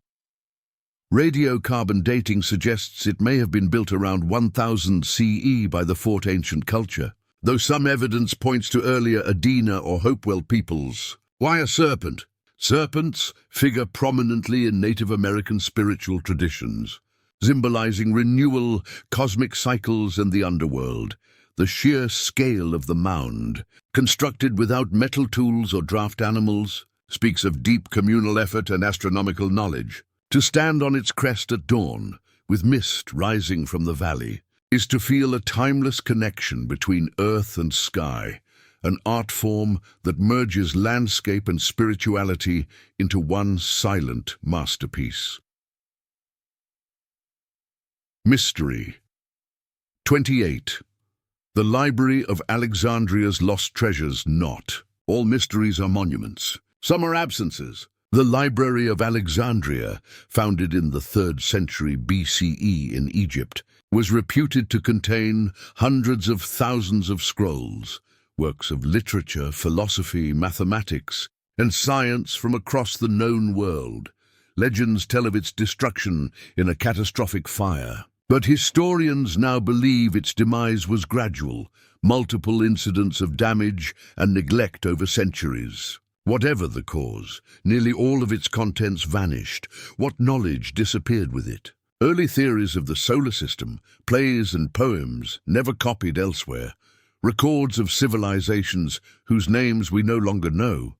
Radiocarbon dating suggests it may have been built around 1000 CE by the Fort Ancient culture, though some evidence points to earlier Adena or Hopewell peoples. Why a serpent? Serpents figure prominently in Native American spiritual traditions, symbolizing renewal, cosmic cycles, and the underworld. The sheer scale of the mound, constructed without metal tools or draft animals, speaks of deep communal effort and astronomical knowledge. To stand on its crest at dawn, with mist rising from the valley, is to feel a timeless connection between earth and sky, an art form that merges landscape and spirituality into one silent masterpiece. Mystery. 28. The Library of Alexandria's Lost Treasures. Not all mysteries are monuments. Some are absences. The Library of Alexandria, founded in the 3rd century BCE in Egypt, was reputed to contain hundreds of thousands of scrolls, works of literature, philosophy, mathematics, and science from across the known world. Legends tell of its destruction in a catastrophic fire, but historians now believe its demise was gradual, multiple incidents of damage and neglect over centuries. Whatever the cause, nearly all of its contents vanished. What knowledge disappeared with it? Early theories of the solar system, plays and poems never copied elsewhere, records of civilizations whose names we no longer know.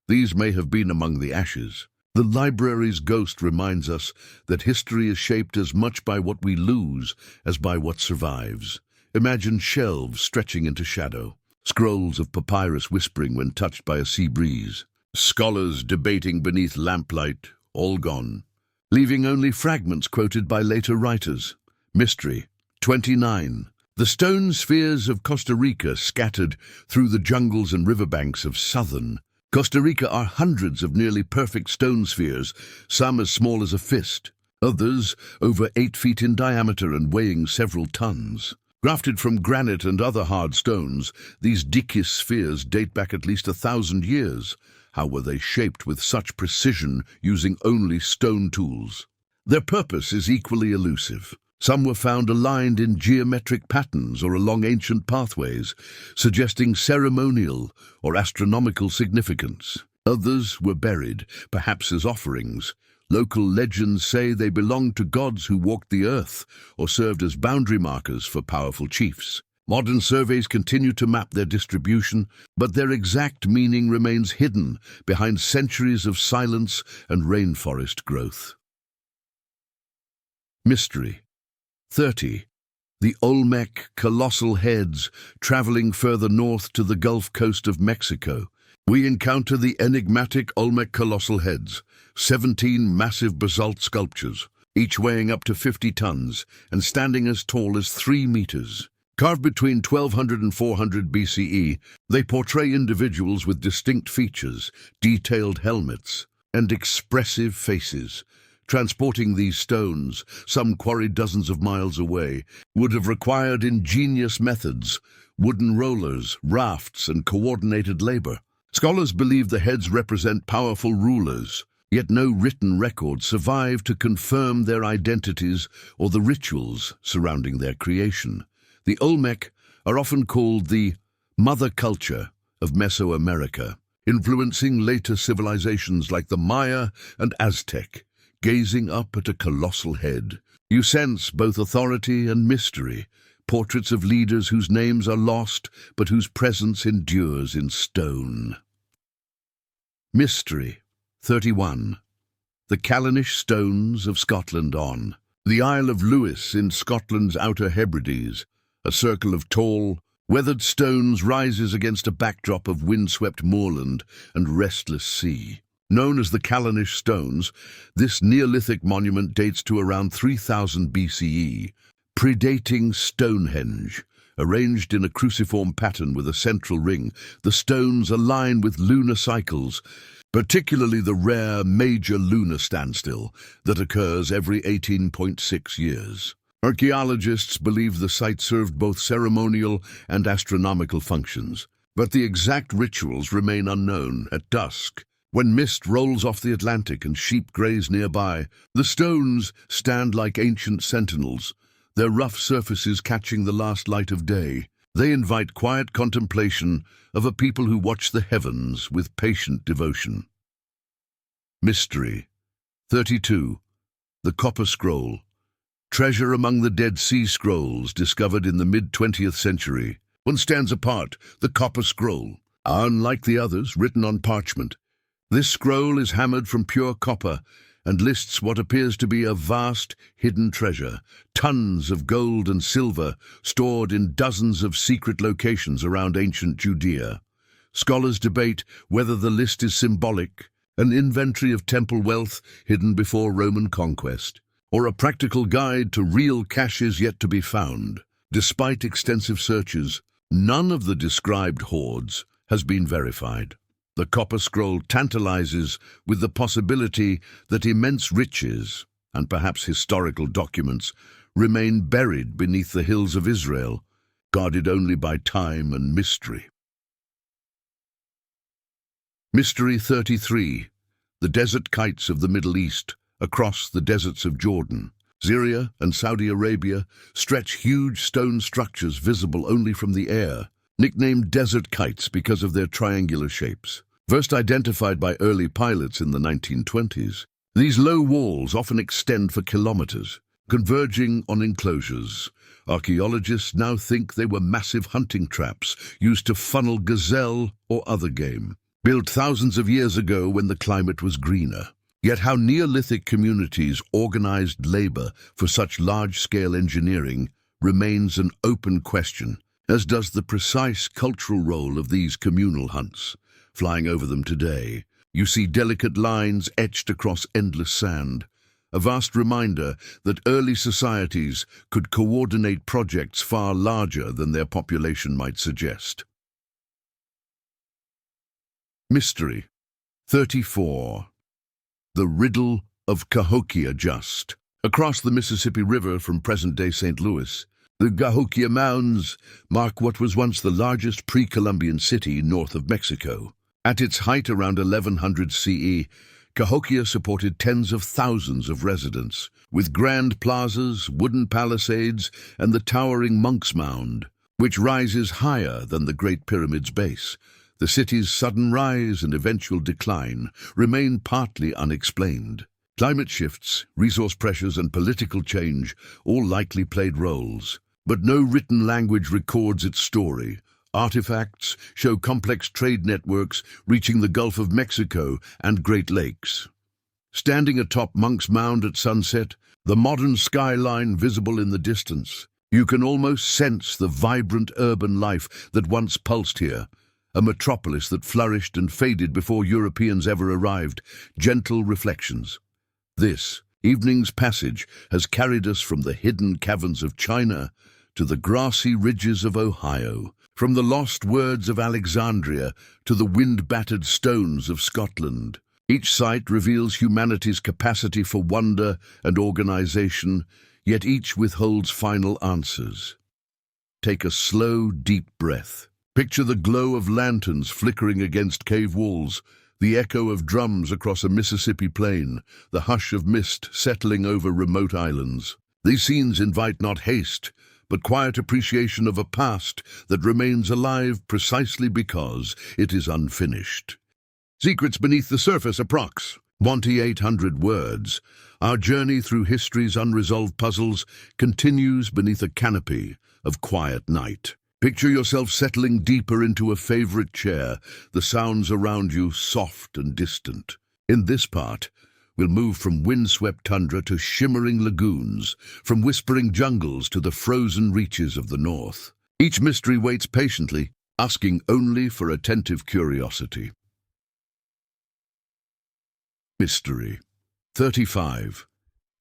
These may have been among the ashes. The library's ghost reminds us that history is shaped as much by what we lose as by what survives. Imagine shelves stretching into shadow, scrolls of papyrus whispering when touched by a sea breeze, scholars debating beneath lamplight, all gone, leaving only fragments quoted by later writers. Mystery. 29. The stone spheres of Costa Rica scattered through the jungles and riverbanks of southern Costa Rica are hundreds of nearly perfect stone spheres, some as small as a fist, others over 8 feet in diameter and weighing several tons. Grafted from granite and other hard stones, these Dicus spheres date back at least 1,000 years. How were they shaped with such precision using only stone tools? Their purpose is equally elusive. Some were found aligned in geometric patterns or along ancient pathways, suggesting ceremonial or astronomical significance. Others were buried, perhaps as offerings. Local legends say they belonged to gods who walked the earth or served as boundary markers for powerful chiefs. Modern surveys continue to map their distribution, but their exact meaning remains hidden behind centuries of silence and rainforest growth. Mystery. 30. The Olmec colossal heads traveling further north to the Gulf Coast of Mexico. We encounter the enigmatic Olmec colossal heads, 17 massive basalt sculptures, each weighing up to 50 tons and standing as tall as 3 meters. Carved between 1200 and 400 BCE, they portray individuals with distinct features, detailed helmets, and expressive faces. Transporting these stones, some quarried dozens of miles away, would have required ingenious methods, wooden rollers, rafts, and coordinated labor. Scholars believe the heads represent powerful rulers, yet no written record survived to confirm their identities or the rituals surrounding their creation. The Olmec are often called the mother culture of Mesoamerica, influencing later civilizations like the Maya and Aztec. Gazing up at a colossal head, you sense both authority and mystery, portraits of leaders whose names are lost but whose presence endures in stone. Mystery. 31. The Callanish Stones of Scotland. On the Isle of Lewis in Scotland's Outer Hebrides, a circle of tall, weathered stones rises against a backdrop of windswept moorland and restless sea. Known as the Callanish Stones, this Neolithic monument dates to around 3000 BCE, predating Stonehenge. Arranged in a cruciform pattern with a central ring, the stones align with lunar cycles, particularly the rare major lunar standstill that occurs every 18.6 years. Archaeologists believe the site served both ceremonial and astronomical functions, but the exact rituals remain unknown. At dusk, when mist rolls off the Atlantic and sheep graze nearby, the stones stand like ancient sentinels, their rough surfaces catching the last light of day. They invite quiet contemplation of a people who watch the heavens with patient devotion. Mystery. 32. The Copper Scroll. Treasure among the Dead Sea Scrolls discovered in the mid-20th century. One stands apart, the Copper Scroll. Unlike the others, written on parchment, this scroll is hammered from pure copper and lists what appears to be a vast hidden treasure, tons of gold and silver stored in dozens of secret locations around ancient Judea. Scholars debate whether the list is symbolic, an inventory of temple wealth hidden before Roman conquest, or a practical guide to real caches yet to be found. Despite extensive searches, none of the described hoards has been verified. The Copper Scroll tantalizes with the possibility that immense riches, and perhaps historical documents, remain buried beneath the hills of Israel, guarded only by time and mystery. Mystery 33. The Desert Kites of the Middle East. Across the deserts of Jordan, Syria, and Saudi Arabia stretch huge stone structures visible only from the air, nicknamed desert kites because of their triangular shapes. First identified by early pilots in the 1920s, these low walls often extend for kilometers, converging on enclosures. Archaeologists now think they were massive hunting traps used to funnel gazelle or other game, built thousands of years ago when the climate was greener. Yet how Neolithic communities organized labor for such large-scale engineering remains an open question, as does the precise cultural role of these communal hunts. Flying over them today, you see delicate lines etched across endless sand, a vast reminder that early societies could coordinate projects far larger than their population might suggest. Mystery 34. The Riddle of Cahokia. Just across the Mississippi River from present-day St. Louis, the Cahokia Mounds mark what was once the largest pre-Columbian city north of Mexico. At its height around 1100 CE, Cahokia supported tens of thousands of residents, with grand plazas, wooden palisades, and the towering Monk's Mound, which rises higher than the Great Pyramid's base. The city's sudden rise and eventual decline remain partly unexplained. Climate shifts, resource pressures, and political change all likely played roles, but no written language records its story. Artifacts show complex trade networks reaching the Gulf of Mexico and Great Lakes. Standing atop Monk's Mound at sunset, the modern skyline visible in the distance, you can almost sense the vibrant urban life that once pulsed here, a metropolis that flourished and faded before Europeans ever arrived. Gentle reflections. This evening's passage has carried us from the hidden caverns of China to the grassy ridges of Ohio, from the lost words of Alexandria to the wind-battered stones of Scotland. Each site reveals humanity's capacity for wonder and organization, yet each withholds final answers. Take a slow, deep breath. Picture the glow of lanterns flickering against cave walls, the echo of drums across a Mississippi plain, the hush of mist settling over remote islands. These scenes invite not haste, but quiet appreciation of a past that remains alive precisely because it is unfinished. Secrets Beneath the Surface approx. 2,800 words. Our journey through history's unresolved puzzles continues beneath a canopy of quiet night. Picture yourself settling deeper into a favorite chair, the sounds around you soft and distant. In this part, we'll move from windswept tundra to shimmering lagoons, from whispering jungles to the frozen reaches of the north. Each mystery waits patiently, asking only for attentive curiosity. Mystery 35.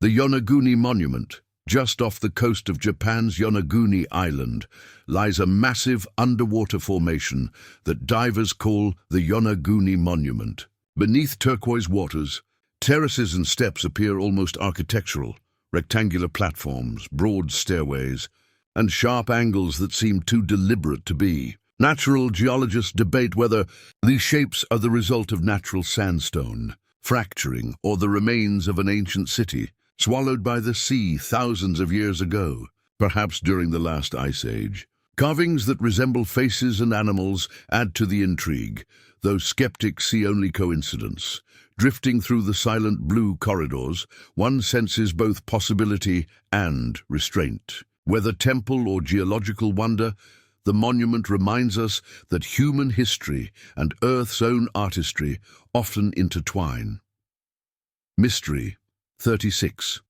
The Yonaguni Monument. Just off the coast of Japan's Yonaguni Island lies a massive underwater formation that divers call the Yonaguni Monument. Beneath turquoise waters, terraces and steps appear almost architectural, rectangular platforms, broad stairways, and sharp angles that seem too deliberate to be. Natural geologists debate whether these shapes are the result of natural sandstone, fracturing, or the remains of an ancient city, swallowed by the sea thousands of years ago, perhaps during the last ice age. Carvings that resemble faces and animals add to the intrigue, though skeptics see only coincidence. Drifting through the silent blue corridors, one senses both possibility and restraint. Whether temple or geological wonder, the monument reminds us that human history and Earth's own artistry often intertwine. Mystery 36.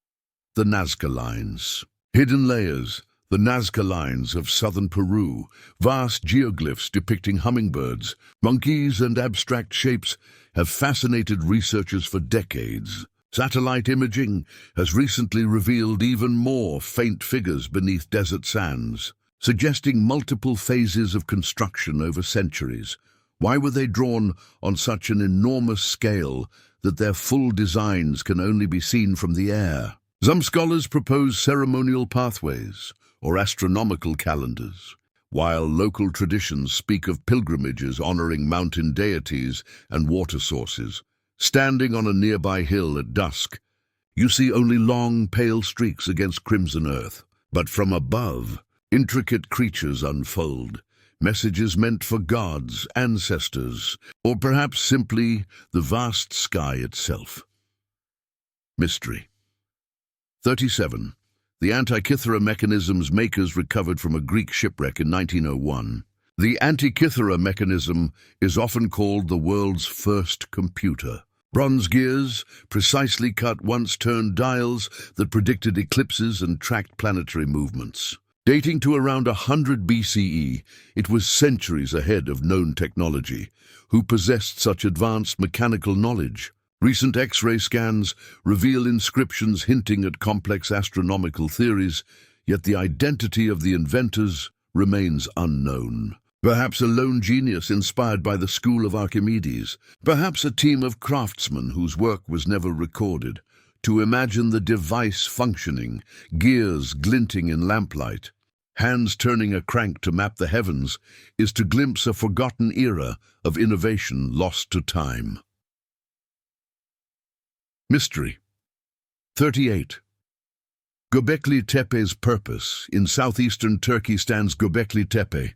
The Nazca Lines. Hidden layers, the Nazca Lines of southern Peru, vast geoglyphs depicting hummingbirds, monkeys, and abstract shapes have fascinated researchers for decades. Satellite imaging has recently revealed even more faint figures beneath desert sands, suggesting multiple phases of construction over centuries. Why were they drawn on such an enormous scale that their full designs can only be seen from the air? Some scholars propose ceremonial pathways or astronomical calendars, while local traditions speak of pilgrimages honoring mountain deities and water sources. Standing on a nearby hill at dusk, you see only long, pale streaks against crimson earth. But from above, intricate creatures unfold, messages meant for gods, ancestors, or perhaps simply the vast sky itself. Mystery 37. The Antikythera mechanism's makers recovered from a Greek shipwreck in 1901. The Antikythera mechanism is often called the world's first computer. Bronze gears, precisely cut, once turned dials that predicted eclipses and tracked planetary movements. Dating to around 100 BCE, it was centuries ahead of known technology. Who possessed such advanced mechanical knowledge? Recent X-ray scans reveal inscriptions hinting at complex astronomical theories, yet the identity of the inventors remains unknown. Perhaps a lone genius inspired by the school of Archimedes, perhaps a team of craftsmen whose work was never recorded. To imagine the device functioning, gears glinting in lamplight, hands turning a crank to map the heavens, is to glimpse a forgotten era of innovation lost to time. Mystery 38. Göbekli Tepe's purpose. In southeastern Turkey stands Göbekli Tepe,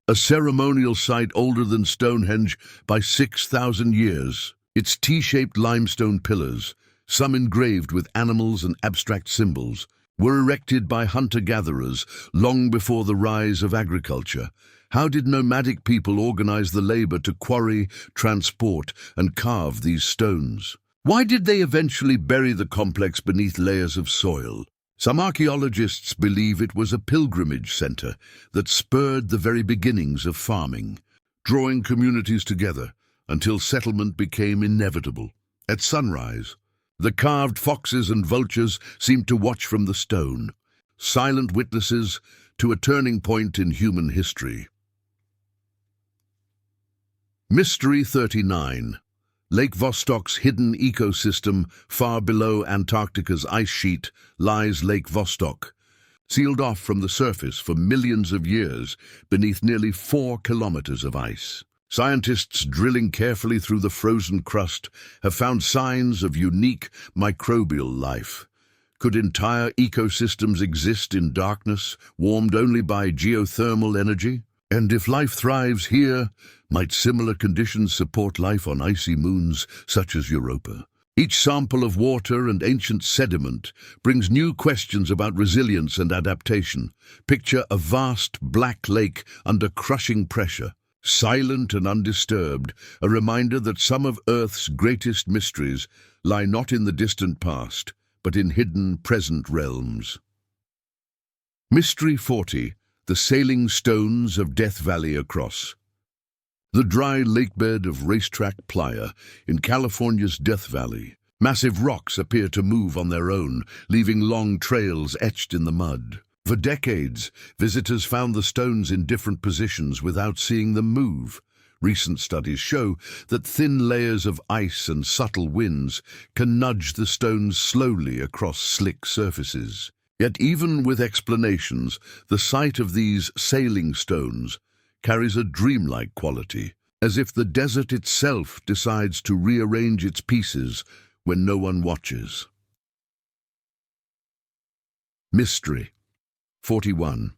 a ceremonial site older than Stonehenge by 6,000 years. Its T-shaped limestone pillars, some engraved with animals and abstract symbols, were erected by hunter-gatherers long before the rise of agriculture. How did nomadic people organize the labor to quarry, transport, and carve these stones? Why did they eventually bury the complex beneath layers of soil? Some archaeologists believe it was a pilgrimage center that spurred the very beginnings of farming, drawing communities together until settlement became inevitable. At sunrise, the carved foxes and vultures seemed to watch from the stone, silent witnesses to a turning point in human history. Mystery 39. Lake Vostok's hidden ecosystem. Far below Antarctica's ice sheet lies Lake Vostok, sealed off from the surface for millions of years beneath nearly 4 kilometers of ice. Scientists drilling carefully through the frozen crust have found signs of unique microbial life. Could entire ecosystems exist in darkness, warmed only by geothermal energy? And if life thrives here, might similar conditions support life on icy moons such as Europa? Each sample of water and ancient sediment brings new questions about resilience and adaptation. Picture a vast black lake under crushing pressure, silent and undisturbed, a reminder that some of Earth's greatest mysteries lie not in the distant past, but in hidden present realms. Mystery 40. The sailing stones of Death Valley across. The dry lakebed of Racetrack Playa in California's Death Valley. Massive rocks appear to move on their own, leaving long trails etched in the mud. For decades, visitors found the stones in different positions without seeing them move, Recent studies show that thin layers of ice and subtle winds can nudge the stones slowly across slick surfaces. Yet even with explanations, the sight of these sailing stones carries a dreamlike quality, as if the desert itself decides to rearrange its pieces when no one watches. Mystery. 41.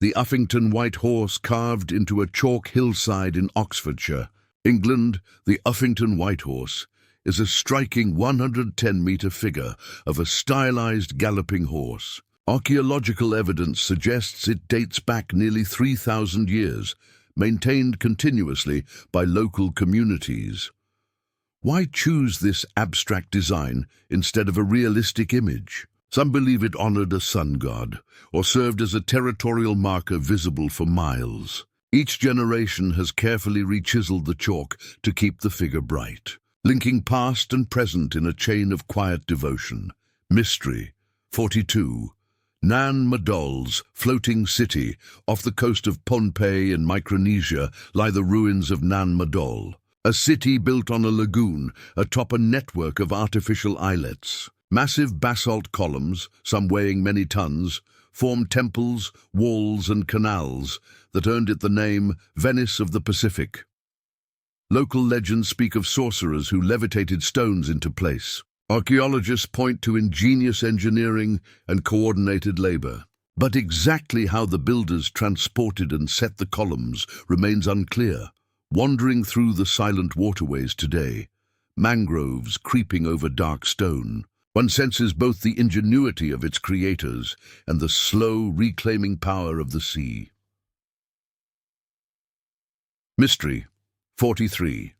The Uffington White Horse carved into a chalk hillside in Oxfordshire, England. The Uffington White Horse is a striking 110-metre figure of a stylized galloping horse. Archaeological evidence suggests it dates back nearly 3,000 years, maintained continuously by local communities. Why choose this abstract design instead of a realistic image? Some believe it honored a sun god, or served as a territorial marker visible for miles. Each generation has carefully rechiseled the chalk to keep the figure bright, linking past and present in a chain of quiet devotion. Mystery. 42. Nan Madol's floating city. Off the coast of Pohnpei in Micronesia lie the ruins of Nan Madol, a city built on a lagoon atop a network of artificial islets. Massive basalt columns, some weighing many tons, form temples, walls and canals that earned it the name Venice of the Pacific. Local legends speak of sorcerers who levitated stones into place. Archaeologists point to ingenious engineering and coordinated labor. But exactly how the builders transported and set the columns remains unclear. Wandering through the silent waterways today, mangroves creeping over dark stone, one senses both the ingenuity of its creators and the slow reclaiming power of the sea. Mystery. 43.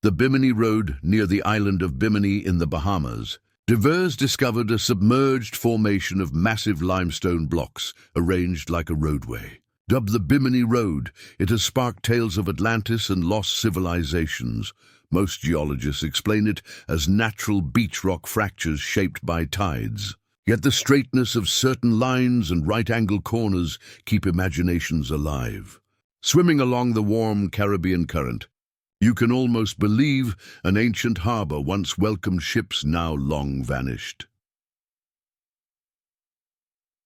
The Bimini Road near the island of Bimini in the Bahamas. Divers discovered a submerged formation of massive limestone blocks arranged like a roadway. Dubbed the Bimini Road, it has sparked tales of Atlantis and lost civilizations. Most geologists explain it as natural beach rock fractures shaped by tides. Yet the straightness of certain lines and right-angle corners keep imaginations alive. Swimming along the warm Caribbean current, you can almost believe an ancient harbor once welcomed ships now long vanished.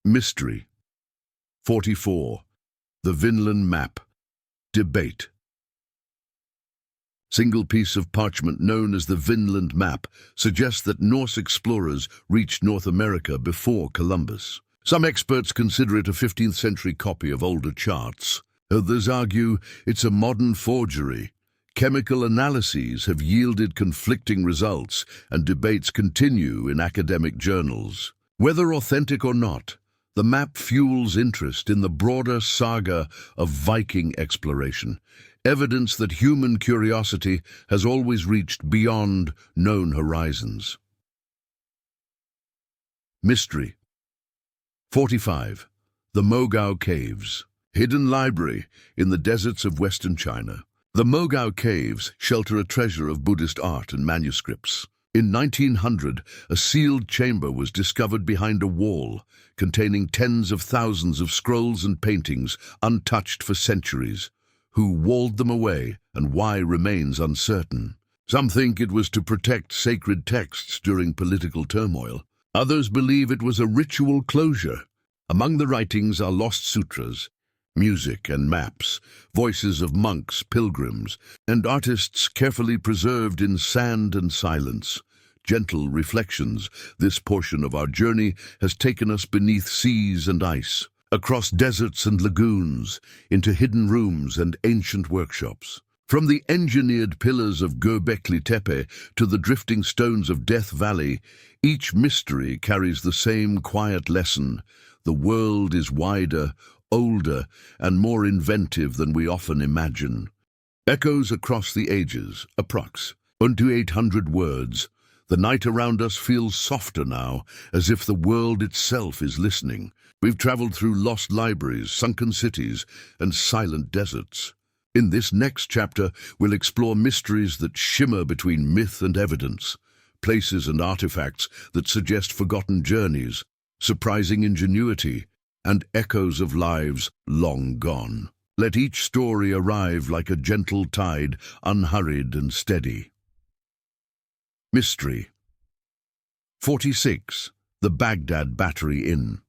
Mystery. 44. The Vinland Map. Debate. Single piece of parchment known as the Vinland Map suggests that Norse explorers reached North America before Columbus. Some experts consider it a 15th century copy of older charts. Others argue it's a modern forgery. Chemical analyses have yielded conflicting results, and debates continue in academic journals. Whether authentic or not, the map fuels interest in the broader saga of Viking exploration, evidence that human curiosity has always reached beyond known horizons. Mystery. 45. The Mogao Caves. Hidden library in the deserts of western China. The Mogao Caves shelter a treasure of Buddhist art and manuscripts. In 1900, a sealed chamber was discovered behind a wall, containing tens of thousands of scrolls and paintings untouched for centuries. Who walled them away and why remains uncertain. Some think it was to protect sacred texts during political turmoil. Others believe it was a ritual closure. Among the writings are lost sutras, music and maps, voices of monks, pilgrims, and artists carefully preserved in sand and silence. Gentle reflections, this portion of our journey has taken us beneath seas and ice, across deserts and lagoons, into hidden rooms and ancient workshops. From the engineered pillars of Göbekli Tepe to the drifting stones of Death Valley, each mystery carries the same quiet lesson. The world is wider, older, and more inventive than we often imagine. Echoes across the ages, approx. 800 words. The night around us feels softer now, as if the world itself is listening. We've traveled through lost libraries, sunken cities, and silent deserts. In this next chapter, we'll explore mysteries that shimmer between myth and evidence, places and artifacts that suggest forgotten journeys, surprising ingenuity, and echoes of lives long gone. Let each story arrive like a gentle tide, unhurried and steady. Mystery. 46. The Baghdad Battery Inn.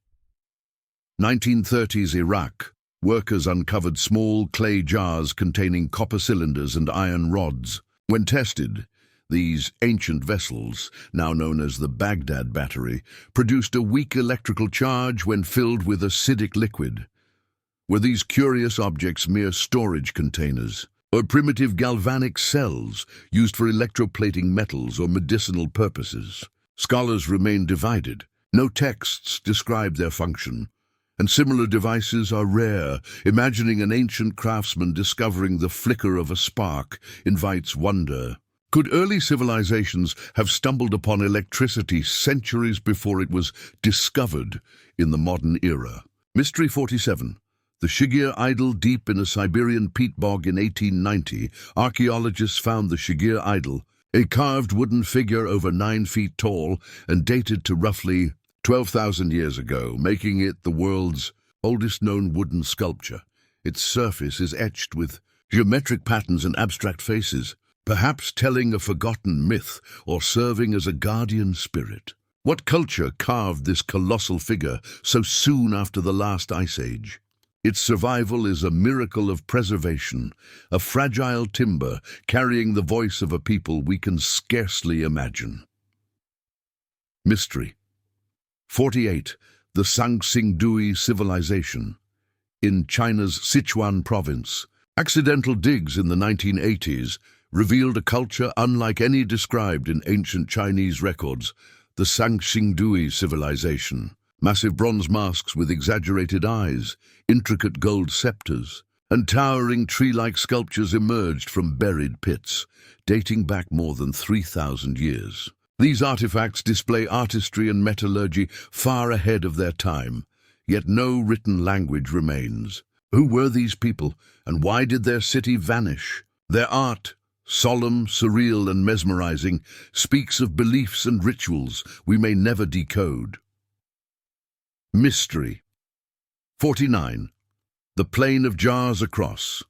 1930s Iraq. Workers uncovered small clay jars containing copper cylinders and iron rods. When tested, these ancient vessels, now known as the Baghdad Battery, produced a weak electrical charge when filled with acidic liquid. Were these curious objects mere storage containers, or primitive galvanic cells used for electroplating metals or medicinal purposes? Scholars remain divided. No texts describe their function, and similar devices are rare. Imagining an ancient craftsman discovering the flicker of a spark invites wonder. Could early civilizations have stumbled upon electricity centuries before it was discovered in the modern era? Mystery 47. The Shigir idol deep in a Siberian peat bog in 1890, archaeologists found the Shigir idol, a carved wooden figure over 9 feet tall and dated to roughly 12,000 years ago, making it the world's oldest known wooden sculpture. Its surface is etched with geometric patterns and abstract faces, perhaps telling a forgotten myth or serving as a guardian spirit. What culture carved this colossal figure so soon after the last ice age? Its survival is a miracle of preservation, a fragile timber carrying the voice of a people we can scarcely imagine. Mystery. 48. The Sangxingdui civilization. In China's Sichuan province, accidental digs in the 1980s revealed a culture unlike any described in ancient Chinese records, the Sangxingdui civilization. Massive bronze masks with exaggerated eyes, intricate gold scepters, and towering tree-like sculptures emerged from buried pits, dating back more than 3,000 years. These artifacts display artistry and metallurgy far ahead of their time, yet no written language remains. Who were these people, and why did their city vanish? Their art, solemn, surreal, and mesmerizing, speaks of beliefs and rituals we may never decode. Mystery. 49. The Plain of Jars Across.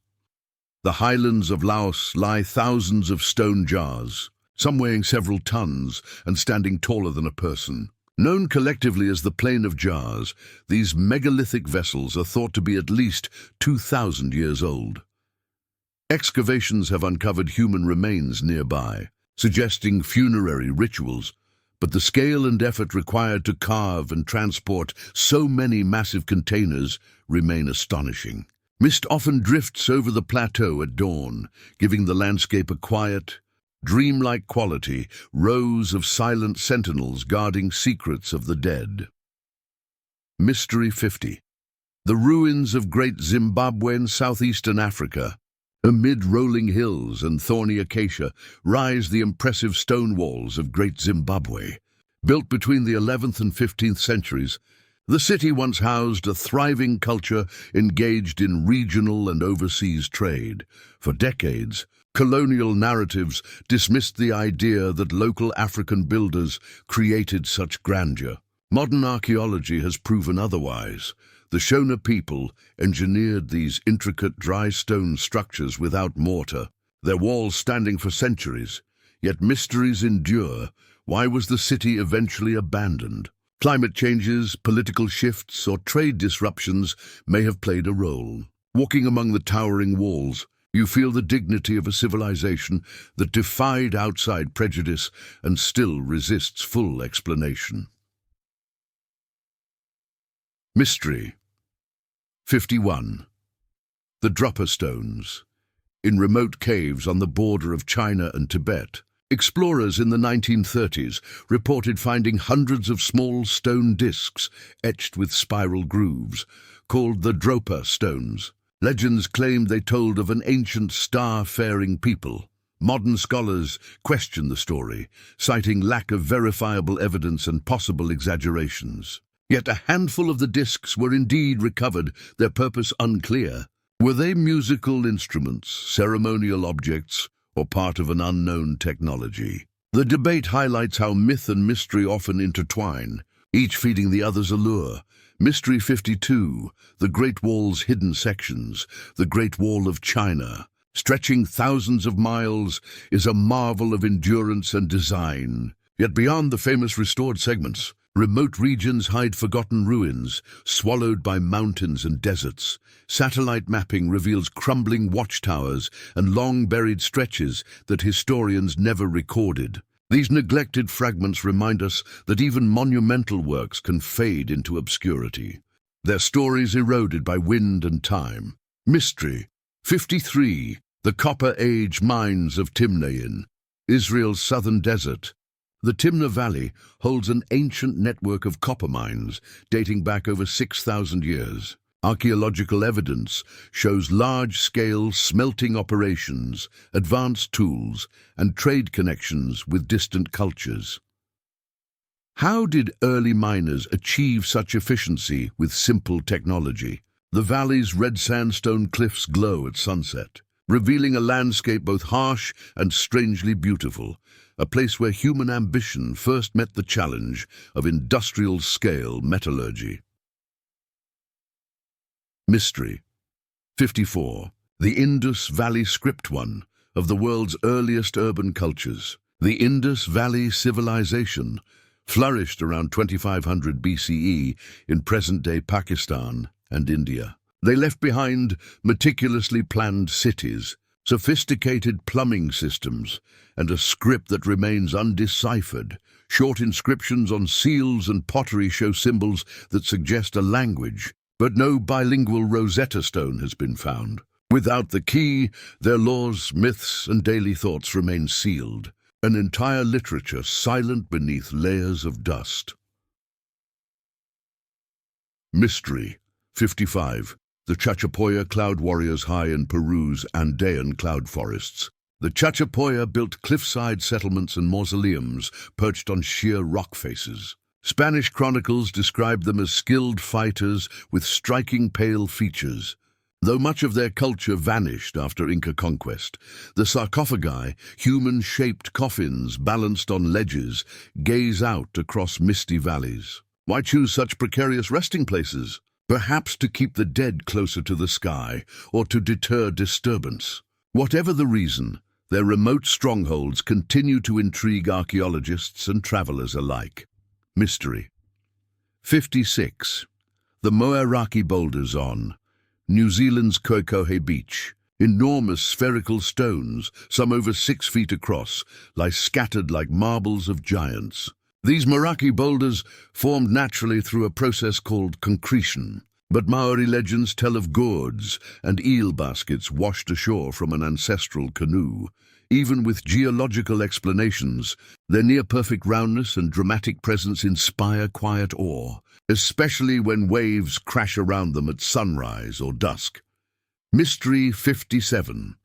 The highlands of Laos lie thousands of stone jars, some weighing several tons and standing taller than a person. Known collectively as the Plain of Jars, these megalithic vessels are thought to be at least 2,000 years old. Excavations have uncovered human remains nearby, suggesting funerary rituals, but the scale and effort required to carve and transport so many massive containers remain astonishing. Mist often drifts over the plateau at dawn, giving the landscape a quiet, dreamlike quality, rows of silent sentinels guarding secrets of the dead. Mystery 50. The ruins of Great Zimbabwe in southeastern Africa. Amid rolling hills and thorny acacia rise the impressive stone walls of Great Zimbabwe. Built between the 11th and 15th centuries, the city once housed a thriving culture engaged in regional and overseas trade. For decades, colonial narratives dismissed the idea that local African builders created such grandeur. Modern archaeology has proven otherwise. The Shona people engineered these intricate dry stone structures without mortar, their walls standing for centuries. Yet mysteries endure. Why was the city eventually abandoned? Climate changes, political shifts, or trade disruptions may have played a role. Walking among the towering walls, you feel the dignity of a civilization that defied outside prejudice and still resists full explanation. Mystery. 51. The Dropper Stones. In remote caves on the border of China and Tibet, explorers in the 1930s reported finding hundreds of small stone discs etched with spiral grooves, called the Dropper Stones. Legends claimed they told of an ancient star-faring people. Modern scholars question the story, citing lack of verifiable evidence and possible exaggerations. Yet a handful of the discs were indeed recovered, their purpose unclear. Were they musical instruments, ceremonial objects, or part of an unknown technology? The debate highlights how myth and mystery often intertwine, each feeding the other's allure, Mystery 52, the Great Wall's hidden sections, the Great Wall of China, stretching thousands of miles, is a marvel of endurance and design. Yet beyond the famous restored segments, remote regions hide forgotten ruins, swallowed by mountains and deserts. Satellite mapping reveals crumbling watchtowers and long-buried stretches that historians never recorded. These neglected fragments remind us that even monumental works can fade into obscurity, their stories eroded by wind and time. Mystery 53. The Copper Age Mines of Timnain, Israel's southern desert. The Timna Valley holds an ancient network of copper mines dating back over 6,000 years. Archaeological evidence shows large-scale smelting operations, advanced tools, and trade connections with distant cultures. How did early miners achieve such efficiency with simple technology? The valley's red sandstone cliffs glow at sunset, revealing a landscape both harsh and strangely beautiful, a place where human ambition first met the challenge of industrial-scale metallurgy. Mystery 54. The Indus Valley Script, one of the world's earliest urban cultures. The Indus Valley civilization flourished around 2500 BCE in present-day Pakistan and India. They left behind meticulously planned cities, sophisticated plumbing systems, and a script that remains undeciphered. Short inscriptions on seals and pottery show symbols that suggest a language, but no bilingual Rosetta Stone has been found. Without the key, their laws, myths, and daily thoughts remain sealed, an entire literature silent beneath layers of dust. Mystery 55. The Chachapoya cloud warriors high in Peru's Andean cloud forests. The Chachapoya built cliffside settlements and mausoleums perched on sheer rock faces. Spanish chronicles describe them as skilled fighters with striking pale features. Though much of their culture vanished after Inca conquest, the sarcophagi, human-shaped coffins balanced on ledges, gaze out across misty valleys. Why choose such precarious resting places? Perhaps to keep the dead closer to the sky, or to deter disturbance. Whatever the reason, their remote strongholds continue to intrigue archaeologists and travelers alike. Mystery 56. The Moeraki boulders on New Zealand's Kokohe Beach. Enormous spherical stones, some over 6 feet across, lie scattered like marbles of giants. These Moeraki boulders formed naturally through a process called concretion, but Maori legends tell of gourds and eel baskets washed ashore from an ancestral canoe. Even with geological explanations, their near-perfect roundness and dramatic presence inspire quiet awe, especially when waves crash around them at sunrise or dusk. Mystery 57.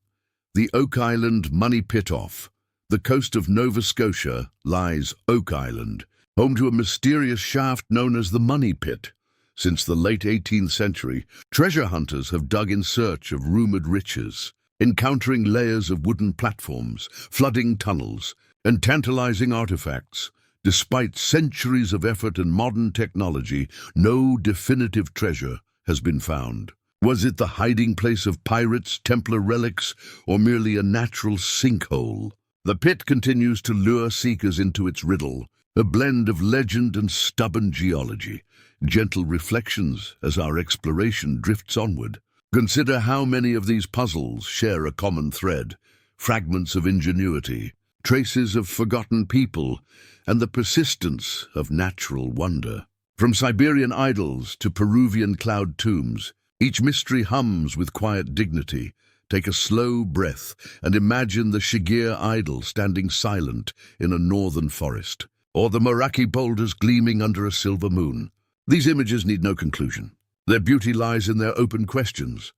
The Oak Island Money Pit off the coast of Nova Scotia lies Oak Island, home to a mysterious shaft known as the Money Pit. Since the late 18th century, treasure hunters have dug in search of rumored riches, encountering layers of wooden platforms, flooding tunnels, and tantalizing artifacts. Despite centuries of effort and modern technology, no definitive treasure has been found. Was it the hiding place of pirates, Templar relics, or merely a natural sinkhole? The pit continues to lure seekers into its riddle, a blend of legend and stubborn geology, gentle reflections as our exploration drifts onward. Consider how many of these puzzles share a common thread: fragments of ingenuity, traces of forgotten people, and the persistence of natural wonder. From Siberian idols to Peruvian cloud tombs, each mystery hums with quiet dignity. Take a slow breath and imagine the Shigir idol standing silent in a northern forest, or the Moeraki boulders gleaming under a silver moon. These images need no conclusion. Their beauty lies in their open questions.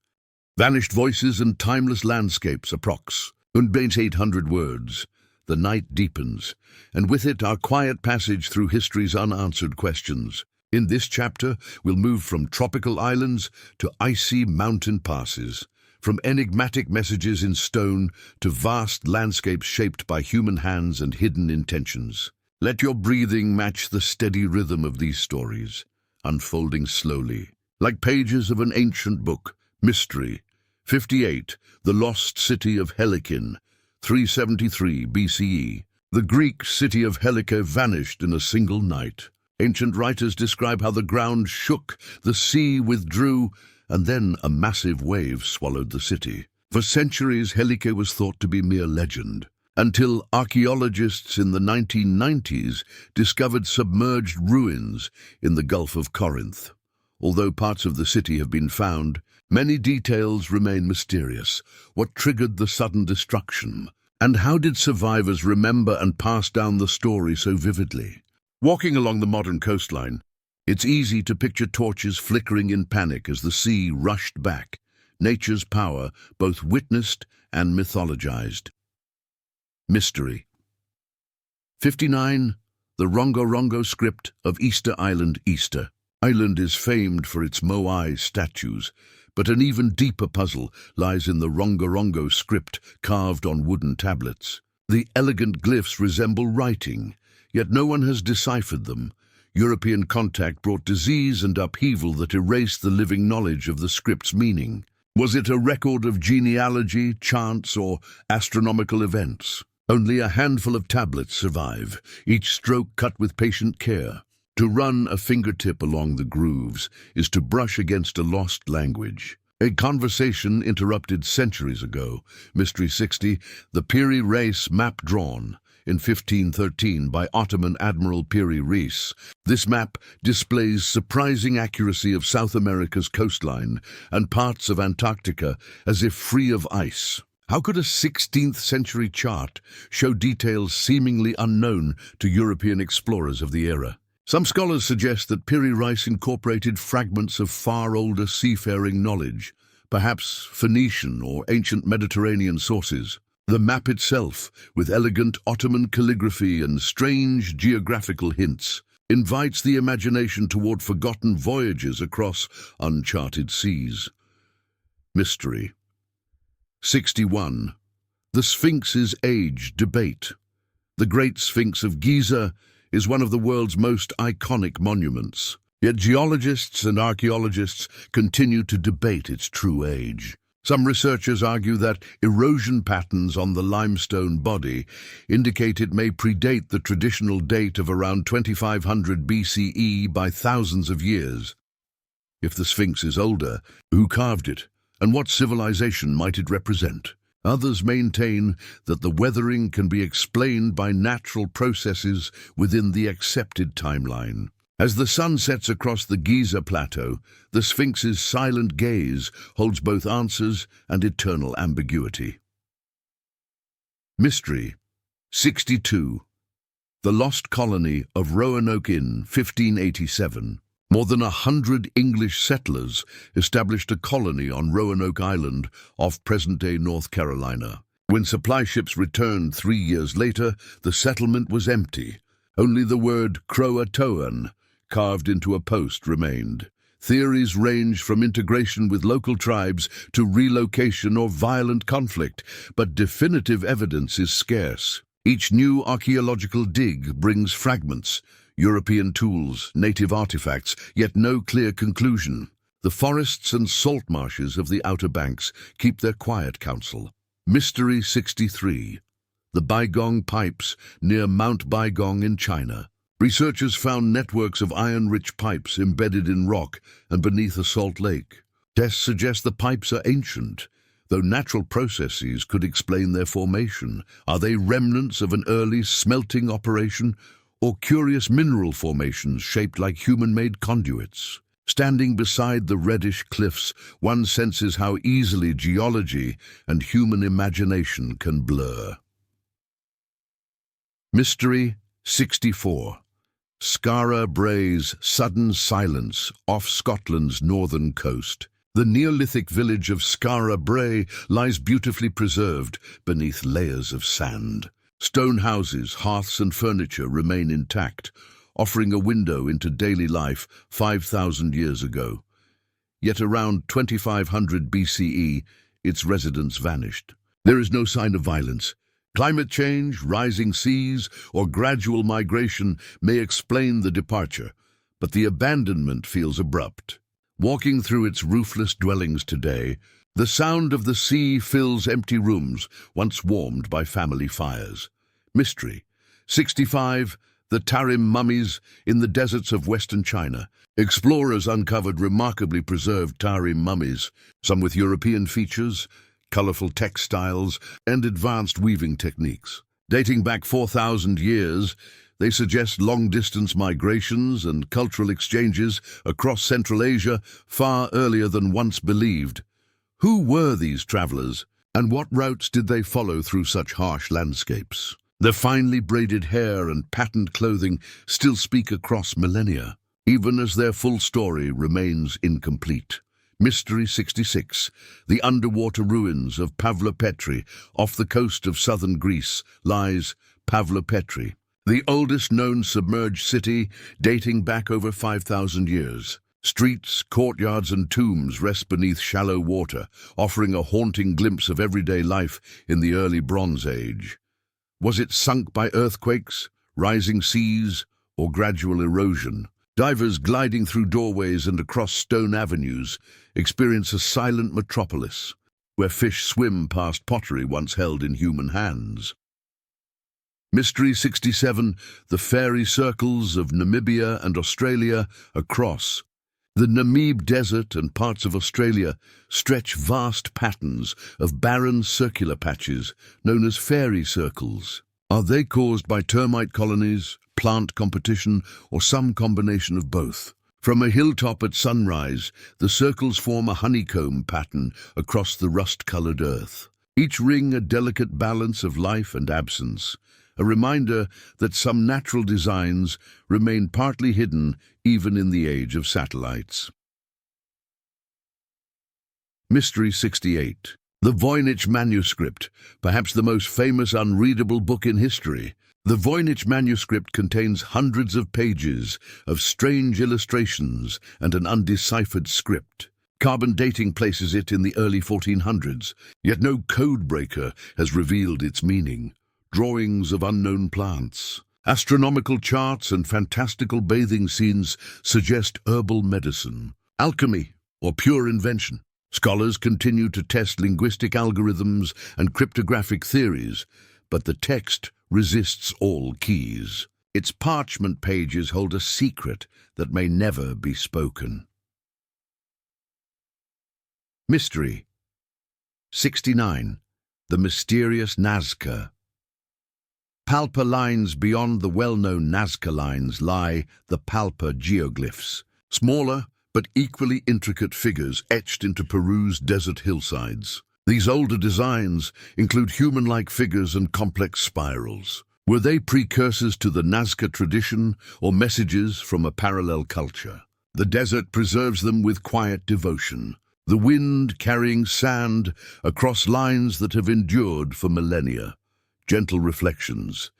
Vanished voices and timeless landscapes approx. Unbain's 800 words. The night deepens, and with it our quiet passage through history's unanswered questions. In this chapter, we'll move from tropical islands to icy mountain passes, from enigmatic messages in stone to vast landscapes shaped by human hands and hidden intentions. Let your breathing match the steady rhythm of these stories, unfolding slowly, like pages of an ancient book. Mystery. 58. The lost city of Helicon, 373 BCE. The Greek city of Helica vanished in a single night. Ancient writers describe how the ground shook, the sea withdrew, and then a massive wave swallowed the city. For centuries, Helica was thought to be mere legend, until archaeologists in the 1990s discovered submerged ruins in the Gulf of Corinth. Although parts of the city have been found, many details remain mysterious. What triggered the sudden destruction? And how did survivors remember and pass down the story so vividly? Walking along the modern coastline, it's easy to picture torches flickering in panic as the sea rushed back, nature's power both witnessed and mythologized. Mystery. 59. The Rongorongo script of Easter Island. Easter Island is famed for its Moai statues, but an even deeper puzzle lies in the Rongorongo script carved on wooden tablets. The elegant glyphs resemble writing, yet no one has deciphered them. European contact brought disease and upheaval that erased the living knowledge of the script's meaning. Was it a record of genealogy, chants, or astronomical events? Only a handful of tablets survive, each stroke cut with patient care. To run a fingertip along the grooves is to brush against a lost language. A conversation interrupted centuries ago. Mystery 60, the Piri Reis map drawn in 1513 by Ottoman Admiral Piri Reis. This map displays surprising accuracy of South America's coastline and parts of Antarctica as if free of ice. How could a 16th century chart show details seemingly unknown to European explorers of the era? Some scholars suggest that Piri Reis incorporated fragments of far older seafaring knowledge, perhaps Phoenician or ancient Mediterranean sources. The map itself, with elegant Ottoman calligraphy and strange geographical hints, invites the imagination toward forgotten voyages across uncharted seas. Mystery. 61. The Sphinx's age debate. The Great Sphinx of Giza is one of the world's most iconic monuments, yet geologists and archaeologists continue to debate its true age. Some researchers argue that erosion patterns on the limestone body indicate it may predate the traditional date of around 2500 BCE by thousands of years. If the Sphinx is older, who carved it, and what civilization might it represent? Others maintain that the weathering can be explained by natural processes within the accepted timeline. As the sun sets across the Giza Plateau, the Sphinx's silent gaze holds both answers and eternal ambiguity. Mystery. 62. The Lost Colony of Roanoke in 1587. More than 100 English settlers established a colony on Roanoke Island off present-day North Carolina. When supply ships returned 3 years later, the settlement was empty. Only the word Croatoan, carved into a post, remained. Theories range from integration with local tribes to relocation or violent conflict, but definitive evidence is scarce. Each new archaeological dig brings fragments, European tools, native artifacts, yet no clear conclusion. The forests and salt marshes of the Outer Banks keep their quiet counsel. Mystery 63. The Baigong Pipes near Mount Baigong in China. Researchers found networks of iron-rich pipes embedded in rock and beneath a salt lake. Tests suggest the pipes are ancient, though natural processes could explain their formation. Are they remnants of an early smelting operation, or curious mineral formations shaped like human-made conduits? Standing beside the reddish cliffs, one senses how easily geology and human imagination can blur. Mystery 64. Skara Bray's sudden silence off Scotland's northern coast. The Neolithic village of Skara Bray lies beautifully preserved beneath layers of sand. Stone houses, hearths and furniture remain intact, offering a window into daily life 5,000 years ago. Yet around 2500 BCE, its residents vanished. There is no sign of violence. Climate change, rising seas, or gradual migration may explain the departure, but the abandonment feels abrupt. Walking through its roofless dwellings today, the sound of the sea fills empty rooms once warmed by family fires. Mystery. 65. The Tarim mummies in the deserts of western China. Explorers uncovered remarkably preserved Tarim mummies, some with European features, colorful textiles, and advanced weaving techniques. Dating back 4,000 years, they suggest long-distance migrations and cultural exchanges across Central Asia far earlier than once believed. Who were these travelers, and what routes did they follow through such harsh landscapes? Their finely braided hair and patterned clothing still speak across millennia, even as their full story remains incomplete. Mystery 66. The underwater ruins of Pavlopetri. Off the coast of southern Greece lies Pavlopetri, the oldest known submerged city dating back over 5,000 years. Streets, courtyards and tombs rest beneath shallow water, offering a haunting glimpse of everyday life in the early Bronze Age. Was it sunk by earthquakes, rising seas, or gradual erosion? Divers gliding through doorways and across stone avenues experience a silent metropolis, where fish swim past pottery once held in human hands. Mystery 67. The fairy circles of Namibia and Australia across. The Namib Desert and parts of Australia stretch vast patterns of barren circular patches known as fairy circles. Are they caused by termite colonies, plant competition, or some combination of both? From a hilltop at sunrise, the circles form a honeycomb pattern across the rust-colored earth. Each ring a delicate balance of life and absence, a reminder that some natural designs remain partly hidden even in the age of satellites. Mystery 68. The Voynich Manuscript, perhaps the most famous unreadable book in history. The Voynich Manuscript contains hundreds of pages of strange illustrations and an undeciphered script. Carbon dating places it in the early 1400s, yet no code breaker has revealed its meaning. Drawings of unknown plants, astronomical charts and fantastical bathing scenes suggest herbal medicine, alchemy, or pure invention. Scholars continue to test linguistic algorithms and cryptographic theories, but the text resists all keys. Its parchment pages hold a secret that may never be spoken. Mystery 69. The mysterious Nazca. Palpa lines beyond the well-known Nazca lines lie the Palpa geoglyphs, smaller but equally intricate figures etched into Peru's desert hillsides. These older designs include human-like figures and complex spirals. Were they precursors to the Nazca tradition or messages from a parallel culture? The desert preserves them with quiet devotion, the wind carrying sand across lines that have endured for millennia. Gentle reflections.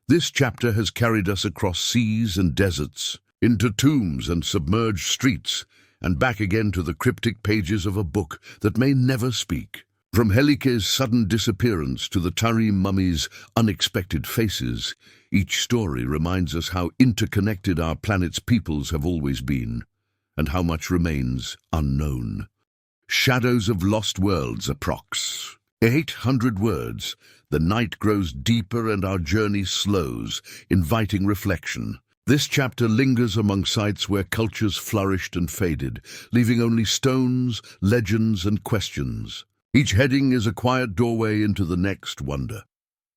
This chapter has carried us across seas and deserts, into tombs and submerged streets, and back again to the cryptic pages of a book that may never speak. From Helike's sudden disappearance to the Tarim mummies' unexpected faces, each story reminds us how interconnected our planet's peoples have always been, and how much remains unknown. Shadows of Lost Worlds approx. 800 words. The night grows deeper and our journey slows, inviting reflection. This chapter lingers among sites where cultures flourished and faded, leaving only stones, legends, and questions. Each heading is a quiet doorway into the next wonder.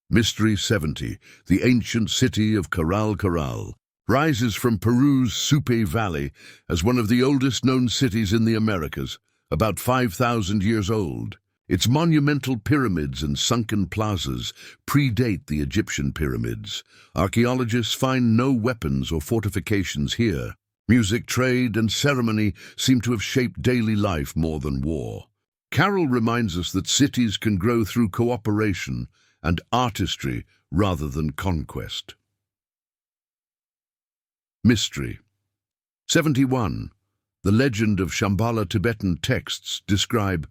Mystery 70. The ancient city of Caral rises from Peru's Supe Valley as one of the oldest known cities in the Americas, about 5,000 years old. Its monumental pyramids and sunken plazas predate the Egyptian pyramids. Archaeologists find no weapons or fortifications here. Music, trade, and ceremony seem to have shaped daily life more than war. Carroll reminds us that cities can grow through cooperation and artistry rather than conquest. Mystery 71. The legend of Shambhala. Tibetan texts describe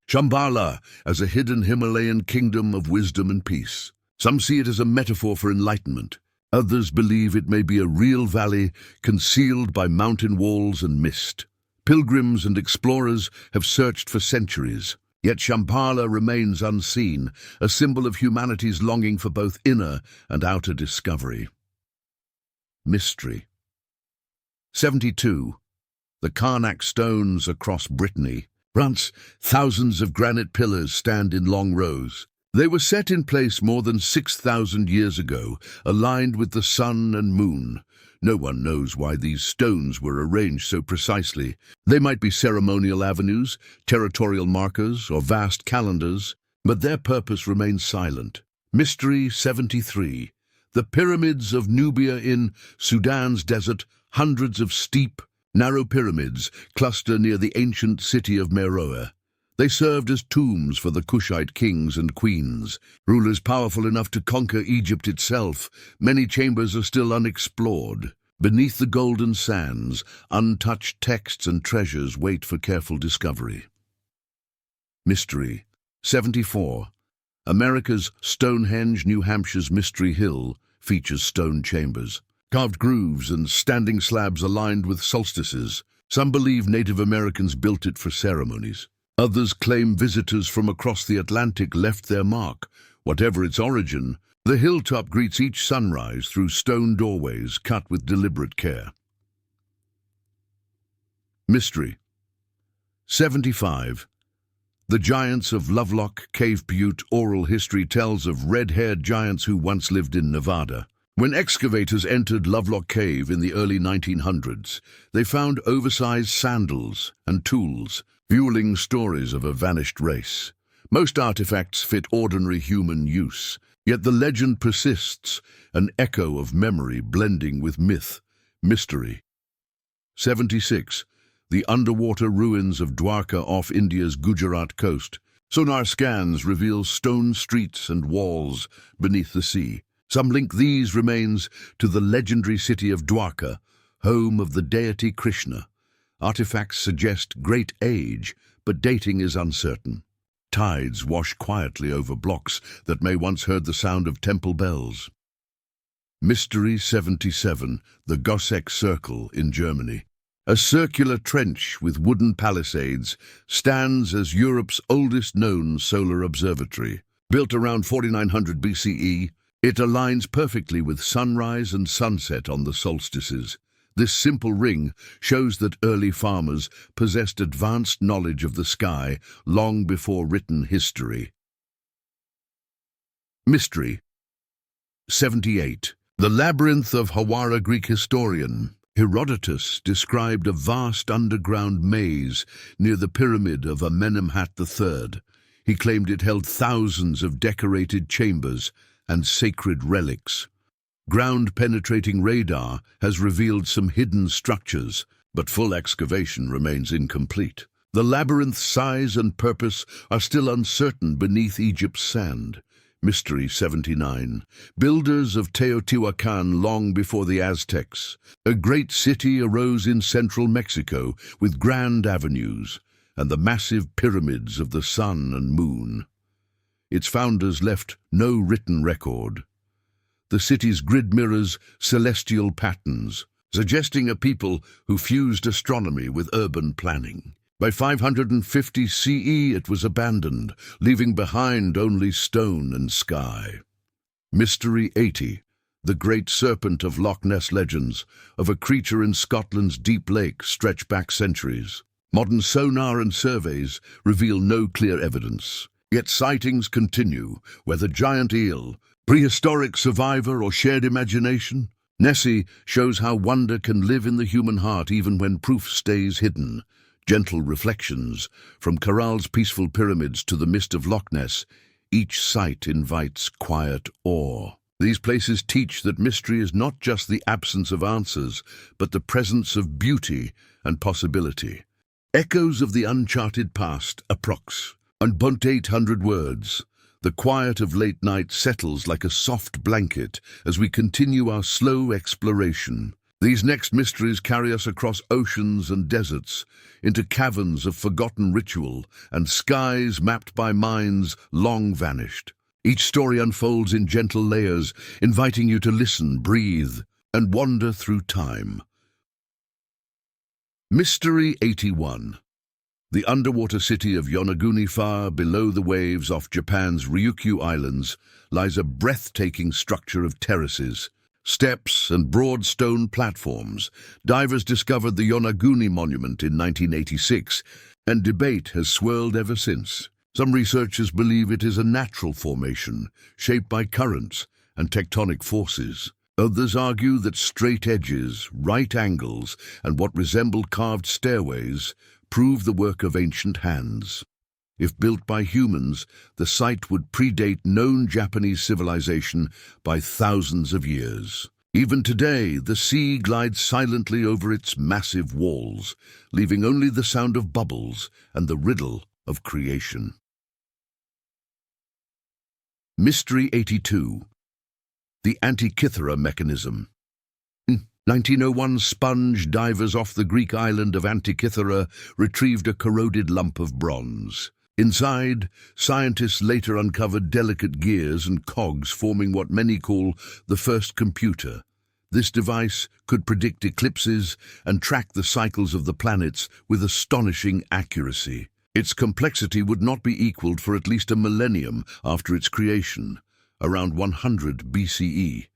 Shambhala as a hidden Himalayan kingdom of wisdom and peace. Some see it as a metaphor for enlightenment, Others believe it may be a real valley concealed by mountain walls and mist. Pilgrims and explorers have searched for centuries, yet Shambhala remains unseen, a symbol of humanity's longing for both inner and outer discovery. Mystery. 72. The Karnak stones across Brittany. France, thousands of granite pillars stand in long rows. They were set in place more than 6,000 years ago, aligned with the sun and moon. No one knows why these stones were arranged so precisely. They might be ceremonial avenues, territorial markers, or vast calendars, but their purpose remains silent. Mystery 73. The pyramids of Nubia in Sudan's desert, hundreds of steep, narrow pyramids cluster near the ancient city of Meroe. They served as tombs for the Kushite kings and queens, rulers powerful enough to conquer Egypt itself. Many chambers are still unexplored. Beneath the golden sands, untouched texts and treasures wait for careful discovery. Mystery 74. America's Stonehenge, New Hampshire's Mystery Hill, features stone chambers, carved grooves and standing slabs aligned with solstices. Some believe Native Americans built it for ceremonies. Others claim visitors from across the Atlantic left their mark. Whatever its origin, the hilltop greets each sunrise through stone doorways cut with deliberate care. Mystery 75. The giants of Lovelock Cave Butte. Oral history tells of red-haired giants who once lived in Nevada. When excavators entered Lovelock Cave in the early 1900s, they found oversized sandals and tools, fueling stories of a vanished race. Most artifacts fit ordinary human use, yet the legend persists, an echo of memory blending with myth. Mystery 76. The underwater ruins of Dwarka off India's Gujarat coast. Sonar scans reveal stone streets and walls beneath the sea. Some link these remains to the legendary city of Dwarka, home of the deity Krishna. Artifacts suggest great age, but dating is uncertain. Tides wash quietly over blocks that may once heard the sound of temple bells. Mystery 77. The Goseck Circle in Germany. A circular trench with wooden palisades stands as Europe's oldest known solar observatory. Built around 4900 BCE, it aligns perfectly with sunrise and sunset on the solstices. This simple ring shows that early farmers possessed advanced knowledge of the sky long before written history. Mystery 78. The Labyrinth of Hawara. Greek historian Herodotus described a vast underground maze near the pyramid of Amenemhat III. He claimed it held thousands of decorated chambers and sacred relics. Ground-penetrating radar has revealed some hidden structures, but full excavation remains incomplete. The labyrinth's size and purpose are still uncertain beneath Egypt's sand. Mystery 79. Builders of Teotihuacan long before the Aztecs. A great city arose in central Mexico with grand avenues and the massive pyramids of the sun and moon. Its founders left no written record. The city's grid mirrors celestial patterns, suggesting a people who fused astronomy with urban planning. By 550 CE, it was abandoned, leaving behind only stone and sky. Mystery 80. The Great Serpent of Loch Ness. Legends of a creature in Scotland's deep lake stretch back centuries. Modern sonar and surveys reveal no clear evidence. Yet sightings continue, whether giant eel, prehistoric survivor, or shared imagination. Nessie shows how wonder can live in the human heart even when proof stays hidden. Gentle reflections, from Corral's peaceful pyramids to the mist of Loch Ness, each site invites quiet awe. These places teach that mystery is not just the absence of answers, but the presence of beauty and possibility. Echoes of the uncharted past, approx. Unbunt 800 words. The quiet of late night settles like a soft blanket as we continue our slow exploration. These next mysteries carry us across oceans and deserts, into caverns of forgotten ritual and skies mapped by minds long vanished. Each story unfolds in gentle layers, inviting you to listen, breathe, and wander through time. Mystery 81. The underwater city of Yonaguni, far below the waves off Japan's Ryukyu Islands, lies a breathtaking structure of terraces, steps, and broad stone platforms. Divers discovered the Yonaguni monument in 1986, and debate has swirled ever since. Some researchers believe it is a natural formation, shaped by currents and tectonic forces. Others argue that straight edges, right angles, and what resemble carved stairways prove the work of ancient hands. If built by humans, the site would predate known Japanese civilization by thousands of years. Even today, the sea glides silently over its massive walls, leaving only the sound of bubbles and the riddle of creation. Mystery 82. The Antikythera mechanism. In 1901, sponge divers off the Greek island of Antikythera retrieved a corroded lump of bronze. Inside, scientists later uncovered delicate gears and cogs forming what many call the first computer. This device could predict eclipses and track the cycles of the planets with astonishing accuracy. Its complexity would not be equaled for at least a millennium after its creation, around 100 BCE.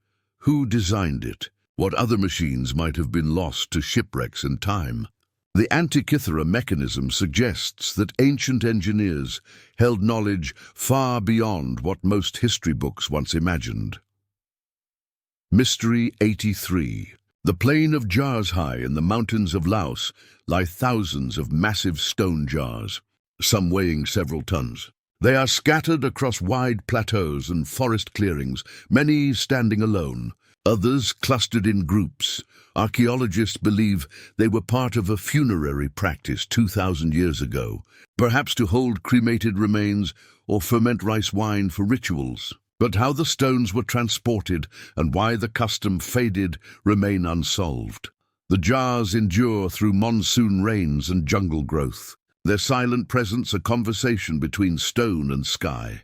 Who designed it? What other machines might have been lost to shipwrecks and time? The Antikythera mechanism suggests that ancient engineers held knowledge far beyond what most history books once imagined. Mystery 83. The plain of Jars High in the mountains of Laos lie thousands of massive stone jars, some weighing several tons. They are scattered across wide plateaus and forest clearings, many standing alone, others clustered in groups. Archaeologists believe they were part of a funerary practice 2,000 years ago, perhaps to hold cremated remains or ferment rice wine for rituals. But how the stones were transported and why the custom faded remain unsolved. The jars endure through monsoon rains and jungle growth, their silent presence a conversation between stone and sky.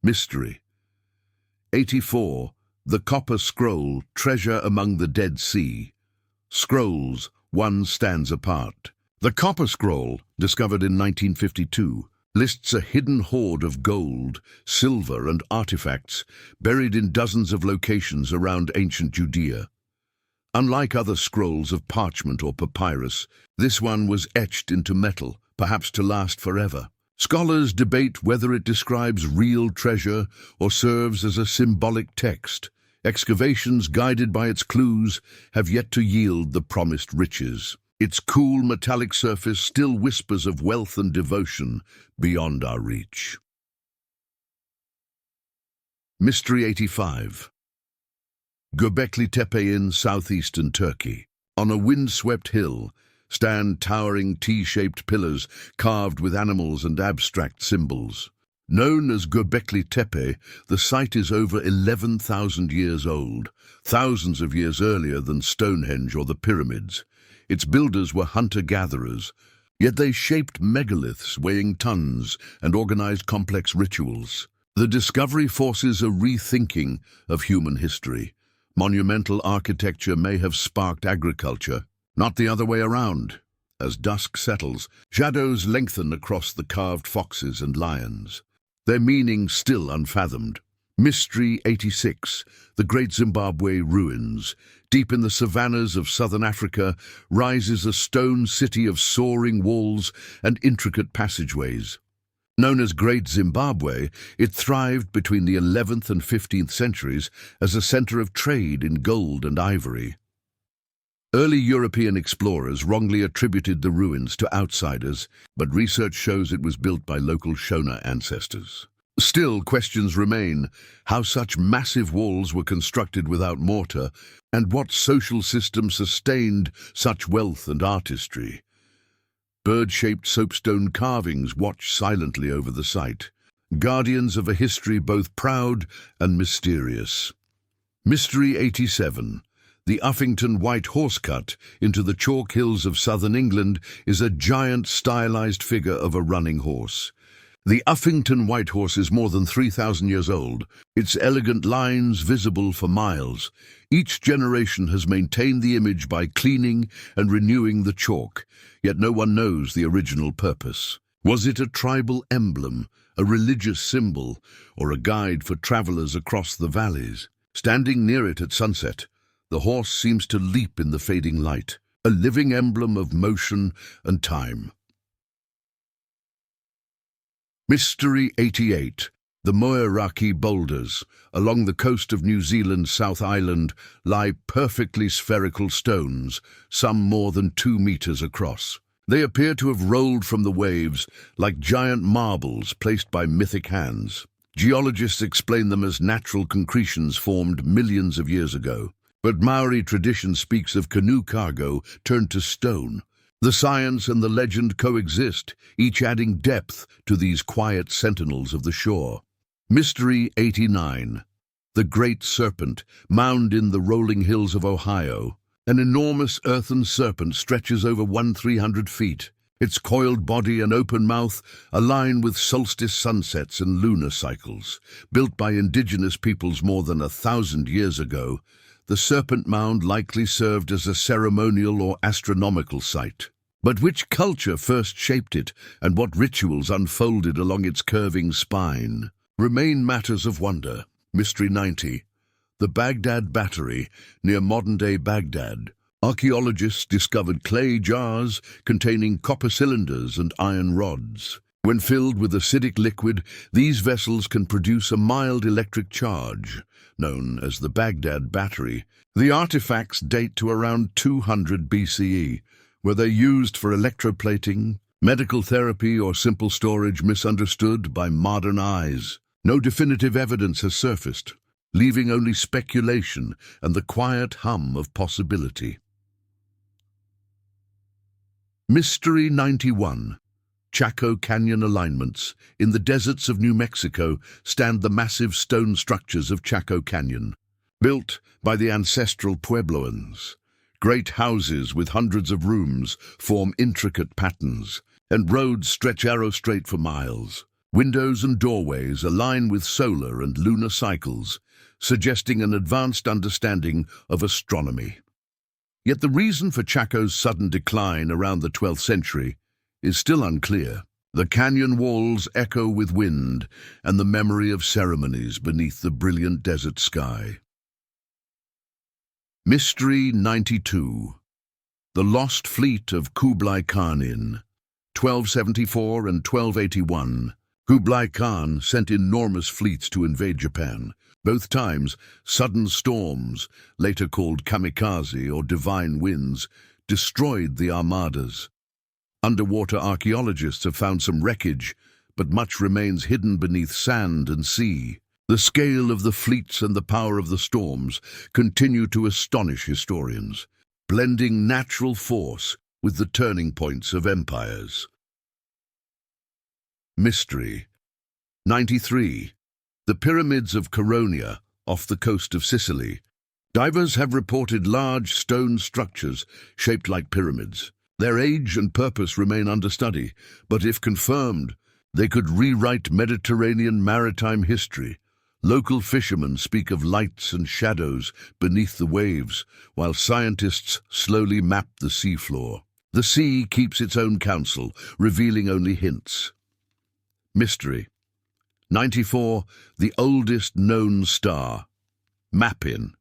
Mystery 84. The Copper Scroll, treasure among the Dead Sea. Scrolls, one stands apart. The Copper Scroll, discovered in 1952, lists a hidden hoard of gold, silver, and artifacts buried in dozens of locations around ancient Judea. Unlike other scrolls of parchment or papyrus, this one was etched into metal, perhaps to last forever. Scholars debate whether it describes real treasure or serves as a symbolic text. Excavations guided by its clues have yet to yield the promised riches. Its cool metallic surface still whispers of wealth and devotion beyond our reach. Mystery 85. Göbekli Tepe in southeastern Turkey. On a windswept hill stand towering T-shaped pillars carved with animals and abstract symbols. Known as Göbekli Tepe, the site is over 11,000 years old, thousands of years earlier than Stonehenge or the pyramids. Its builders were hunter-gatherers, yet they shaped megaliths weighing tons and organized complex rituals. The discovery forces a rethinking of human history. Monumental architecture may have sparked agriculture, not the other way around. As dusk settles, shadows lengthen across the carved foxes and lions, their meaning still unfathomed. Mystery 86. The Great Zimbabwe Ruins. Deep in the savannas of southern Africa rises a stone city of soaring walls and intricate passageways. Known as Great Zimbabwe, it thrived between the 11th and 15th centuries as a center of trade in gold and ivory. Early European explorers wrongly attributed the ruins to outsiders, but research shows it was built by local Shona ancestors. Still, questions remain: how such massive walls were constructed without mortar, and what social system sustained such wealth and artistry. Bird-shaped soapstone carvings watch silently over the site, guardians of a history both proud and mysterious. Mystery 87. The Uffington White Horse cut into the chalk hills of southern England is a giant stylized figure of a running horse. The Uffington White Horse is more than 3,000 years old, its elegant lines visible for miles. Each generation has maintained the image by cleaning and renewing the chalk, yet no one knows the original purpose. Was it a tribal emblem, a religious symbol, or a guide for travelers across the valleys? Standing near it at sunset, the horse seems to leap in the fading light, a living emblem of motion and time. Mystery 88. The Moeraki boulders, along the coast of New Zealand's South Island, lie perfectly spherical stones, some more than 2 meters across. They appear to have rolled from the waves like giant marbles placed by mythic hands. Geologists explain them as natural concretions formed millions of years ago. But Maori tradition speaks of canoe cargo turned to stone. The science and the legend coexist, each adding depth to these quiet sentinels of the shore. Mystery 89. The Great Serpent, mound in the rolling hills of Ohio. An enormous earthen serpent stretches over 1,300 feet. Its coiled body and open mouth align with solstice sunsets and lunar cycles. Built by indigenous peoples more than 1,000 years ago, the serpent mound likely served as a ceremonial or astronomical site. But which culture first shaped it, and what rituals unfolded along its curving spine, remain matters of wonder. Mystery 90. The Baghdad Battery, near modern-day Baghdad. Archaeologists discovered clay jars containing copper cylinders and iron rods. When filled with acidic liquid, these vessels can produce a mild electric charge, known as the Baghdad Battery. The artifacts date to around 200 BCE. Were they used for electroplating, medical therapy, or simple storage misunderstood by modern eyes? No definitive evidence has surfaced, leaving only speculation and the quiet hum of possibility. Mystery 91. Chaco Canyon alignments. In the deserts of New Mexico stand the massive stone structures of Chaco Canyon, built by the ancestral Puebloans. Great houses with hundreds of rooms form intricate patterns, and roads stretch arrow-straight for miles. Windows and doorways align with solar and lunar cycles, suggesting an advanced understanding of astronomy. Yet the reason for Chaco's sudden decline around the 12th century is still unclear. The canyon walls echo with wind and the memory of ceremonies beneath the brilliant desert sky. Mystery 92. The Lost Fleet of Kublai Khan in 1274 and 1281. Kublai Khan sent enormous fleets to invade Japan. Both times, sudden storms, later called kamikaze or divine winds, destroyed the armadas. Underwater archaeologists have found some wreckage, but much remains hidden beneath sand and sea. The scale of the fleets and the power of the storms continue to astonish historians, blending natural force with the turning points of empires. Mystery 93. The pyramids of Caronia, off the coast of Sicily. Divers have reported large stone structures shaped like pyramids. Their age and purpose remain under study, but if confirmed, they could rewrite Mediterranean maritime history. Local fishermen speak of lights and shadows beneath the waves, while scientists slowly map the seafloor. The sea keeps its own counsel, revealing only hints. Mystery 94. The oldest known star. Mappin.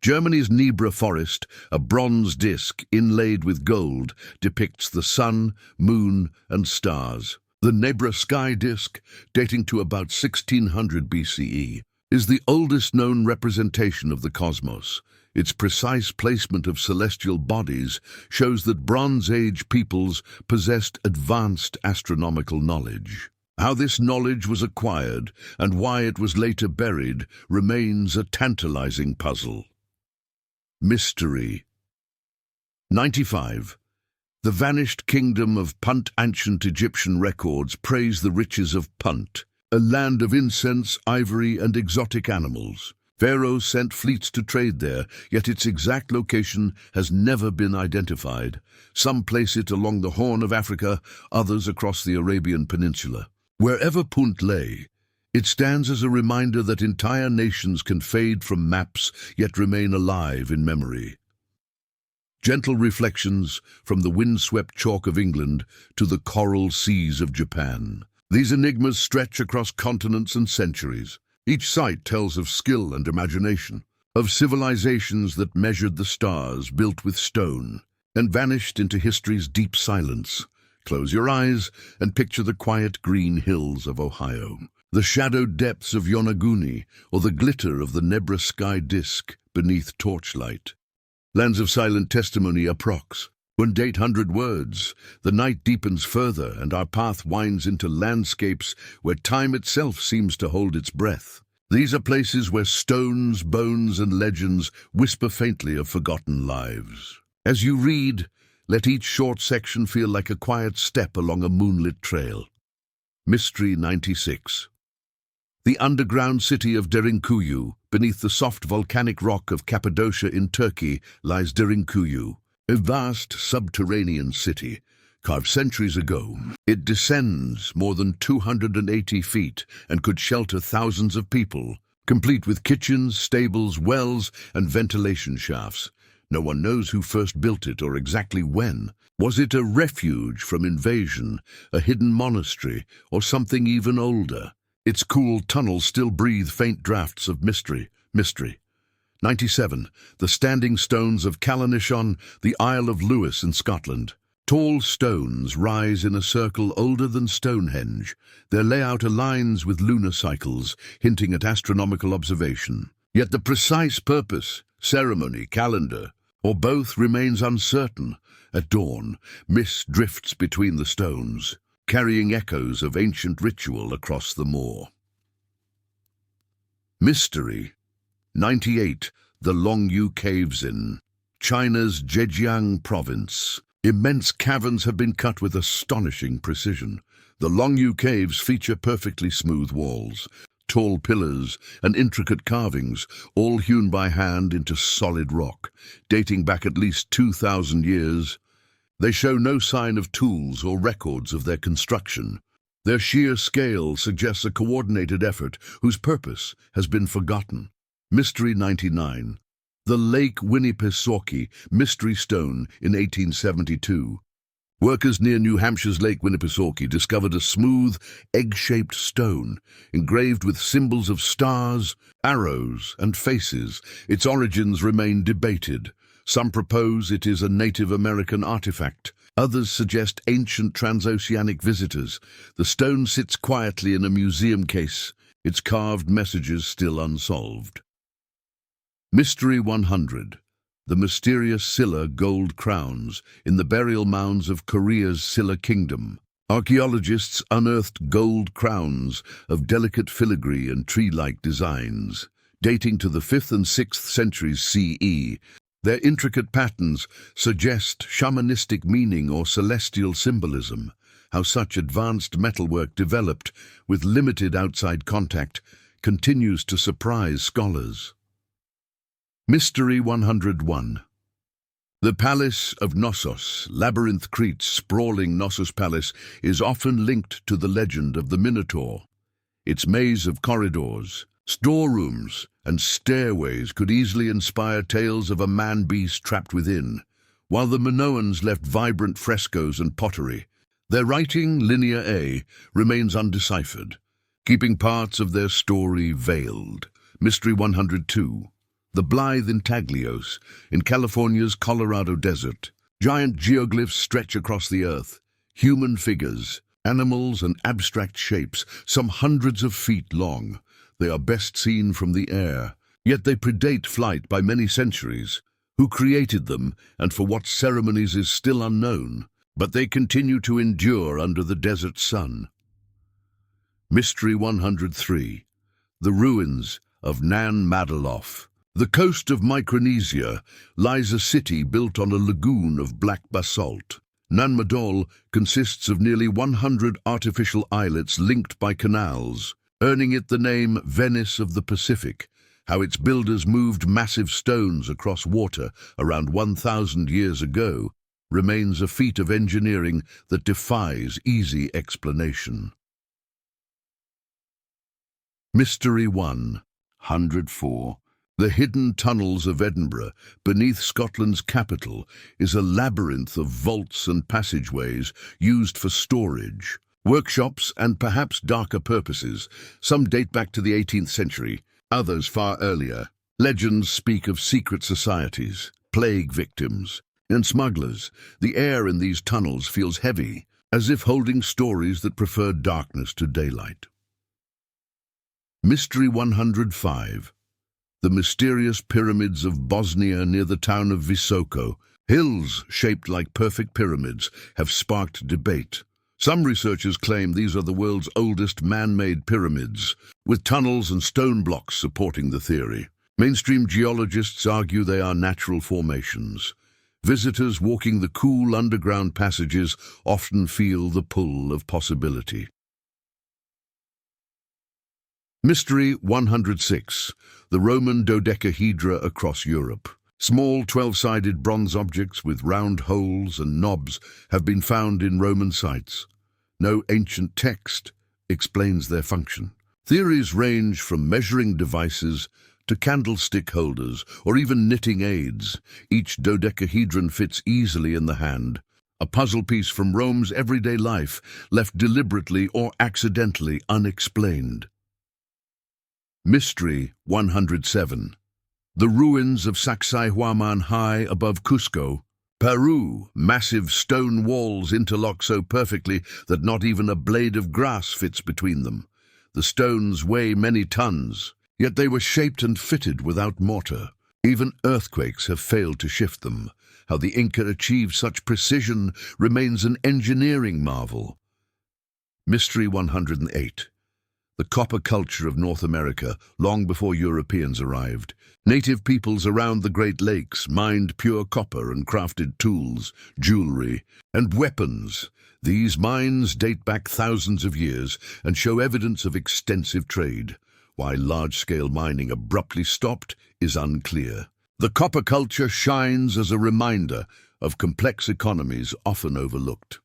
Germany's Nebra forest, a bronze disc inlaid with gold, depicts the sun, moon, and stars. The Nebra sky disk, dating to about 1600 BCE, is the oldest known representation of the cosmos. Its precise placement of celestial bodies shows that Bronze Age peoples possessed advanced astronomical knowledge. How this knowledge was acquired and why it was later buried remains a tantalizing puzzle. Mystery 95. The vanished kingdom of Punt. Ancient Egyptian records praise the riches of Punt, a land of incense, ivory, and exotic animals. Pharaohs sent fleets to trade there, yet its exact location has never been identified. Some place it along the Horn of Africa, others across the Arabian Peninsula. Wherever Punt lay, it stands as a reminder that entire nations can fade from maps yet remain alive in memory. Gentle reflections from the windswept chalk of England to the coral seas of Japan. These enigmas stretch across continents and centuries. Each site tells of skill and imagination, of civilizations that measured the stars built with stone and vanished into history's deep silence. Close your eyes and picture the quiet green hills of Ohio, the shadowed depths of Yonaguni, or the glitter of the Nebra sky disk beneath torchlight. Lands of silent testimony approx. When 800 words, the night deepens further and our path winds into landscapes where time itself seems to hold its breath. These are places where stones, bones, and legends whisper faintly of forgotten lives. As you read, let each short section feel like a quiet step along a moonlit trail. Mystery 96. The underground city of Derinkuyu, beneath the soft volcanic rock of Cappadocia in Turkey, lies Derinkuyu, a vast subterranean city, carved centuries ago. It descends more than 280 feet and could shelter thousands of people, complete with kitchens, stables, wells, and ventilation shafts. No one knows who first built it or exactly when. Was it a refuge from invasion, a hidden monastery, or something even older? Its cool tunnels still breathe faint drafts of mystery. 97. The standing stones of Callanishon, the Isle of Lewis in Scotland. Tall stones rise in a circle older than Stonehenge. Their layout aligns with lunar cycles, hinting at astronomical observation. Yet the precise purpose, ceremony, calendar, or both remains uncertain. At dawn, mist drifts between the stones, carrying echoes of ancient ritual across the moor. Mystery 98. The Longyu Caves in China's Zhejiang province. Immense caverns have been cut with astonishing precision. The Longyu Caves feature perfectly smooth walls, tall pillars, and intricate carvings, all hewn by hand into solid rock, dating back at least 2,000 years. They show no sign of tools or records of their construction. Their sheer scale suggests a coordinated effort whose purpose has been forgotten. Mystery 99. The Lake Winnipesaukee Mystery Stone in 1872. Workers near New Hampshire's Lake Winnipesaukee discovered a smooth, egg-shaped stone, engraved with symbols of stars, arrows, and faces. Its origins remain debated. Some propose it is a Native American artifact. Others suggest ancient transoceanic visitors. The stone sits quietly in a museum case, its carved messages still unsolved. Mystery 100. The mysterious Silla gold crowns in the burial mounds of Korea's Silla Kingdom. Archaeologists unearthed gold crowns of delicate filigree and tree-like designs, dating to the 5th and 6th centuries CE. Their intricate patterns suggest shamanistic meaning or celestial symbolism. How such advanced metalwork developed with limited outside contact continues to surprise scholars. Mystery 101. The Palace of Knossos, Labyrinth Crete's sprawling Knossos Palace, is often linked to the legend of the Minotaur. Its maze of corridors, storerooms, and stairways could easily inspire tales of a man-beast trapped within, while the Minoans left vibrant frescoes and pottery. Their writing, Linear A, remains undeciphered, keeping parts of their story veiled. Mystery 102. The Blythe Intaglios, in California's Colorado Desert. Giant geoglyphs stretch across the earth, human figures, animals, and abstract shapes, some hundreds of feet long. They are best seen from the air, yet they predate flight by many centuries. Who created them and for what ceremonies is still unknown, but they continue to endure under the desert sun. Mystery 103. The ruins of Nan Madoloff. The coast of Micronesia lies a city built on a lagoon of black basalt. Nan Madol consists of nearly 100 artificial islets linked by canals, earning it the name Venice of the Pacific. How its builders moved massive stones across water around 1,000 years ago remains a feat of engineering that defies easy explanation. Mystery 104. The hidden tunnels of Edinburgh, beneath Scotland's capital, is a labyrinth of vaults and passageways used for storage, workshops, and perhaps darker purposes. Some date back to the 18th century, others far earlier. Legends speak of secret societies, plague victims, and smugglers. The air in these tunnels feels heavy, as if holding stories that prefer darkness to daylight. Mystery 105. The mysterious pyramids of Bosnia near the town of Visoko. Hills shaped like perfect pyramids have sparked debate. Some researchers claim these are the world's oldest man-made pyramids, with tunnels and stone blocks supporting the theory. Mainstream geologists argue they are natural formations. Visitors walking the cool underground passages often feel the pull of possibility. Mystery 106. The Roman dodecahedra across Europe. Small 12-sided bronze objects with round holes and knobs have been found in Roman sites. No ancient text explains their function. Theories range from measuring devices to candlestick holders or even knitting aids. Each dodecahedron fits easily in the hand, a puzzle piece from Rome's everyday life, left deliberately or accidentally unexplained. Mystery 107. The ruins of Sacsayhuaman high above Cusco, Peru. Massive stone walls interlock so perfectly that not even a blade of grass fits between them. The stones weigh many tons, yet they were shaped and fitted without mortar. Even earthquakes have failed to shift them. How the Inca achieved such precision remains an engineering marvel. Mystery 108. The copper culture of North America, long before Europeans arrived. Native peoples around the Great Lakes mined pure copper and crafted tools, jewelry, and weapons. These mines date back thousands of years and show evidence of extensive trade. Why large-scale mining abruptly stopped is unclear. The copper culture shines as a reminder of complex economies often overlooked.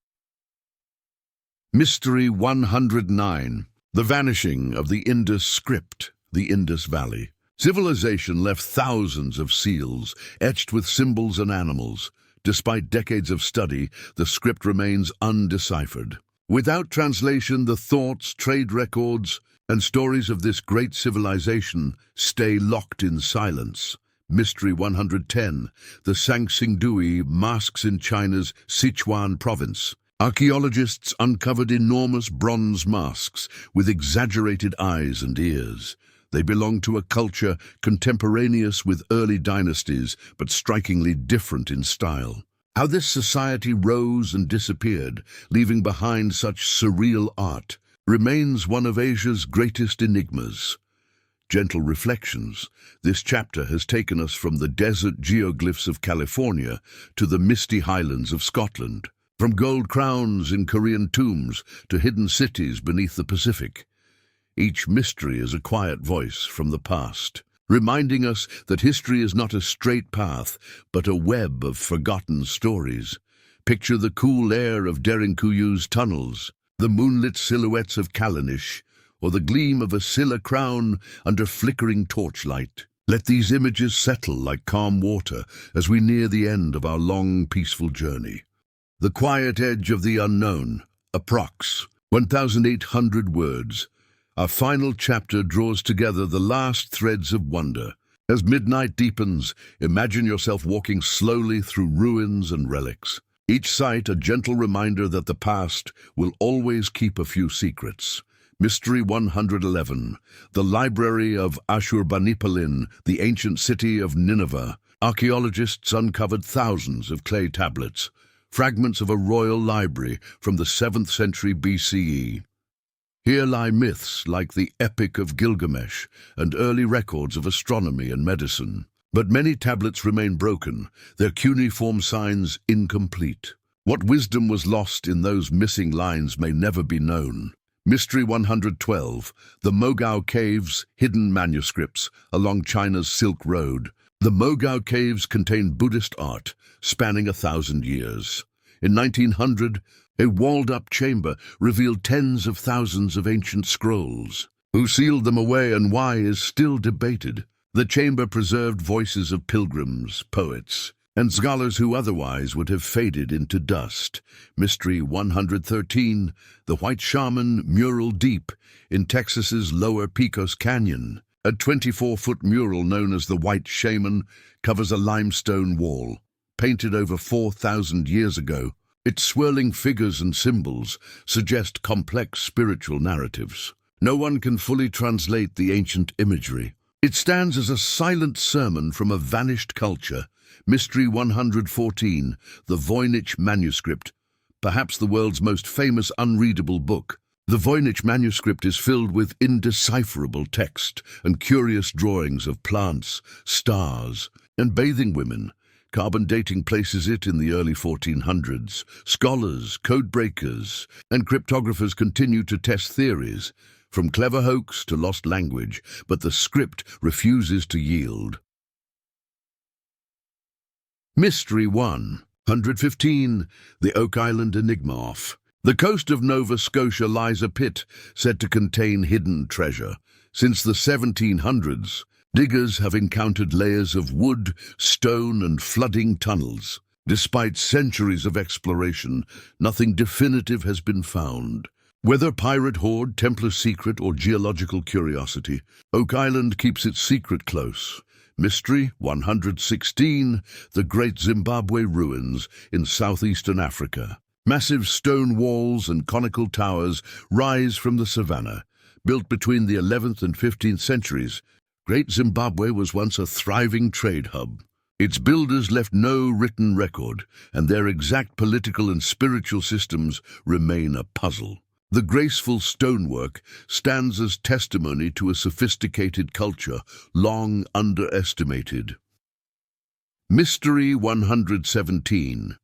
Mystery 109. The vanishing of the Indus script, the Indus Valley. Civilization left thousands of seals, etched with symbols and animals. Despite decades of study, the script remains undeciphered. Without translation, the thoughts, trade records, and stories of this great civilization stay locked in silence. Mystery 110. The Sangsingdui masks in China's Sichuan province. Archaeologists uncovered enormous bronze masks with exaggerated eyes and ears. They belong to a culture contemporaneous with early dynasties, but strikingly different in style. How this society rose and disappeared, leaving behind such surreal art, remains one of Asia's greatest enigmas. Gentle reflections. This chapter has taken us from the desert geoglyphs of California to the misty highlands of Scotland. From gold crowns in Korean tombs to hidden cities beneath the Pacific. Each mystery is a quiet voice from the past, reminding us that history is not a straight path, but a web of forgotten stories. Picture the cool air of Derinkuyu's tunnels, the moonlit silhouettes of Callanish, or the gleam of a Silla crown under flickering torchlight. Let these images settle like calm water as we near the end of our long, peaceful journey. The quiet edge of the unknown, approx. 1,800 words. Our final chapter draws together the last threads of wonder. As midnight deepens, imagine yourself walking slowly through ruins and relics. Each site a gentle reminder that the past will always keep a few secrets. Mystery 111. The Library of Ashurbanipalin, the ancient city of Nineveh. Archaeologists uncovered thousands of clay tablets, fragments of a royal library from the 7th century BCE. Here lie myths like the Epic of Gilgamesh and early records of astronomy and medicine. But many tablets remain broken, their cuneiform signs incomplete. What wisdom was lost in those missing lines may never be known. Mystery 112. The Mogao Caves, hidden manuscripts along China's Silk Road. The Mogao Caves contain Buddhist art spanning 1,000 years. In 1900, a walled-up chamber revealed tens of thousands of ancient scrolls. Who sealed them away and why is still debated. The chamber preserved voices of pilgrims, poets, and scholars who otherwise would have faded into dust. Mystery 113, the White Shaman Mural Deep in Texas's Lower Pecos Canyon. A 24-foot mural known as the White Shaman covers a limestone wall, painted over 4,000 years ago. Its swirling figures and symbols suggest complex spiritual narratives. No one can fully translate the ancient imagery. It stands as a silent sermon from a vanished culture. Mystery 114, the Voynich Manuscript, perhaps the world's most famous unreadable book. The Voynich Manuscript is filled with indecipherable text and curious drawings of plants, stars, and bathing women. Carbon dating places it in the early 1400s. Scholars, code breakers, and cryptographers continue to test theories, from clever hoax to lost language, but the script refuses to yield. Mystery 115, the Oak Island Enigma. Off the coast of Nova Scotia lies a pit said to contain hidden treasure. Since the 1700s, diggers have encountered layers of wood, stone, and flooding tunnels. Despite centuries of exploration, nothing definitive has been found. Whether pirate hoard, Templar secret, or geological curiosity, Oak Island keeps its secret close. Mystery 116, the Great Zimbabwe Ruins in southeastern Africa. Massive stone walls and conical towers rise from the savannah. Built between the 11th and 15th centuries, Great Zimbabwe was once a thriving trade hub. Its builders left no written record, and their exact political and spiritual systems remain a puzzle. The graceful stonework stands as testimony to a sophisticated culture long underestimated. Mystery 117.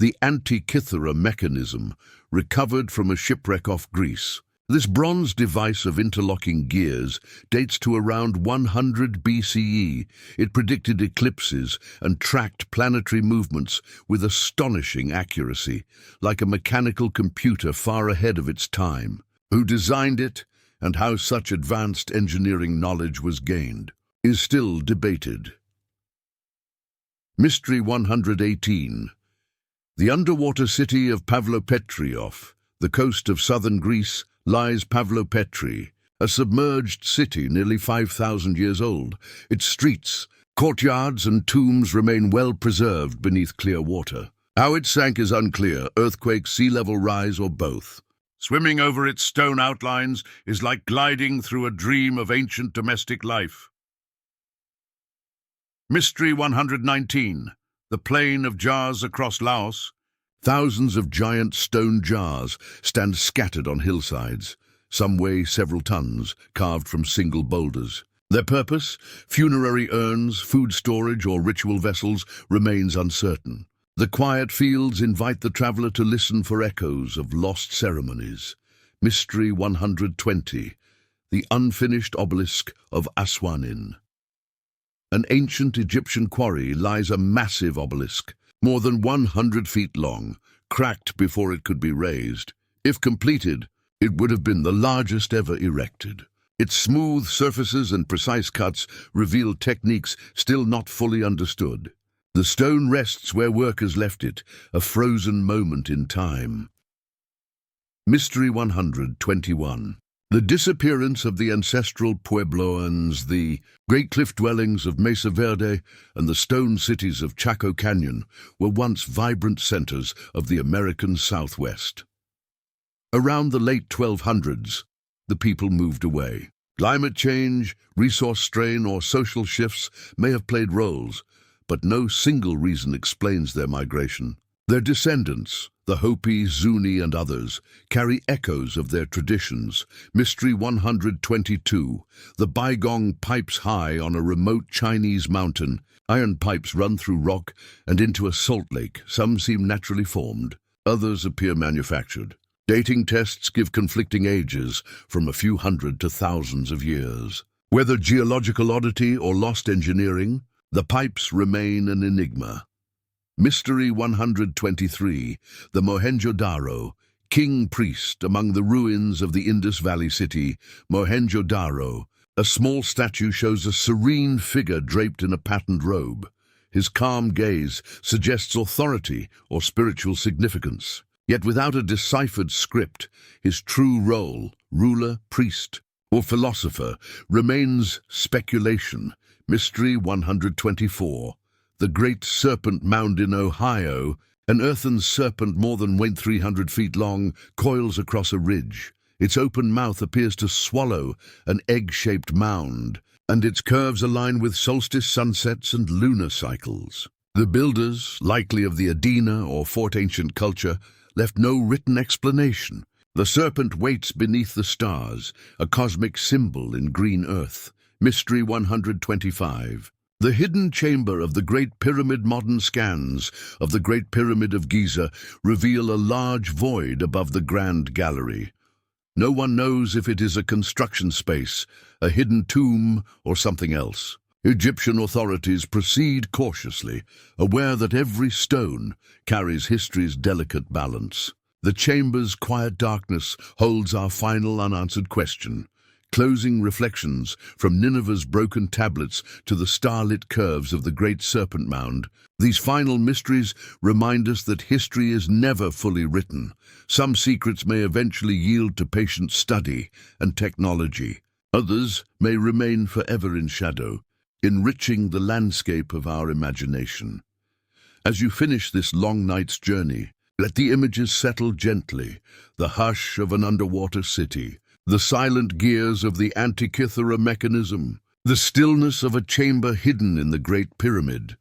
The Antikythera mechanism, recovered from a shipwreck off Greece. This bronze device of interlocking gears dates to around 100 BCE. It predicted eclipses and tracked planetary movements with astonishing accuracy, like a mechanical computer far ahead of its time. Who designed it and how such advanced engineering knowledge was gained is still debated. Mystery 118. The underwater city of Pavlopetri off the coast of southern Greece lies Pavlopetri, a submerged city nearly 5,000 years old. Its streets, courtyards, and tombs remain well preserved beneath clear water. How it sank is unclear, earthquake, sea level rise, or both. Swimming over its stone outlines is like gliding through a dream of ancient domestic life. Mystery 119, the plain of jars across Laos. Thousands of giant stone jars stand scattered on hillsides. Some weigh several tons, carved from single boulders. Their purpose, funerary urns, food storage, or ritual vessels, remains uncertain. The quiet fields invite the traveler to listen for echoes of lost ceremonies. Mystery 120, the unfinished obelisk of Aswanin. An ancient Egyptian quarry lies a massive obelisk, more than 100 feet long, cracked before it could be raised. If completed, it would have been the largest ever erected. Its smooth surfaces and precise cuts reveal techniques still not fully understood. The stone rests where workers left it, a frozen moment in time. Mystery 121. The disappearance of the ancestral Puebloans, the great cliff dwellings of Mesa Verde and the stone cities of Chaco Canyon were once vibrant centers of the American Southwest. Around the late 1200s, the people moved away. Climate change, resource strain, or social shifts may have played roles, but no single reason explains their migration. Their descendants, the Hopi, Zuni, and others, carry echoes of their traditions. Mystery 122, the Baigong pipes high on a remote Chinese mountain. Iron pipes run through rock and into a salt lake. Some seem naturally formed, others appear manufactured. Dating tests give conflicting ages, from a few hundred to thousands of years. Whether geological oddity or lost engineering, the pipes remain an enigma. Mystery 123, the Mohenjo-Daro, king-priest among the ruins of the Indus Valley city, Mohenjo-daro. A small statue shows a serene figure draped in a patterned robe. His calm gaze suggests authority or spiritual significance. Yet without a deciphered script, his true role, ruler, priest, or philosopher, remains speculation. Mystery 124. The Great Serpent Mound in Ohio, an earthen serpent more than 300 feet long, coils across a ridge. Its open mouth appears to swallow an egg-shaped mound, and its curves align with solstice sunsets and lunar cycles. The builders, likely of the Adena or Fort Ancient culture, left no written explanation. The serpent waits beneath the stars, a cosmic symbol in green earth. Mystery 125. The hidden chamber of the Great Pyramid. Modern scans of the Great Pyramid of Giza reveal a large void above the Grand Gallery. No one knows if it is a construction space, a hidden tomb, or something else. Egyptian authorities proceed cautiously, aware that every stone carries history's delicate balance. The chamber's quiet darkness holds our final unanswered question. Closing reflections from Nineveh's broken tablets to the starlit curves of the Great Serpent Mound. These final mysteries remind us that history is never fully written. Some secrets may eventually yield to patient study and technology. Others may remain forever in shadow, enriching the landscape of our imagination. As you finish this long night's journey, let the images settle gently, the hush of an underwater city, the silent gears of the Antikythera mechanism, the stillness of a chamber hidden in the Great Pyramid.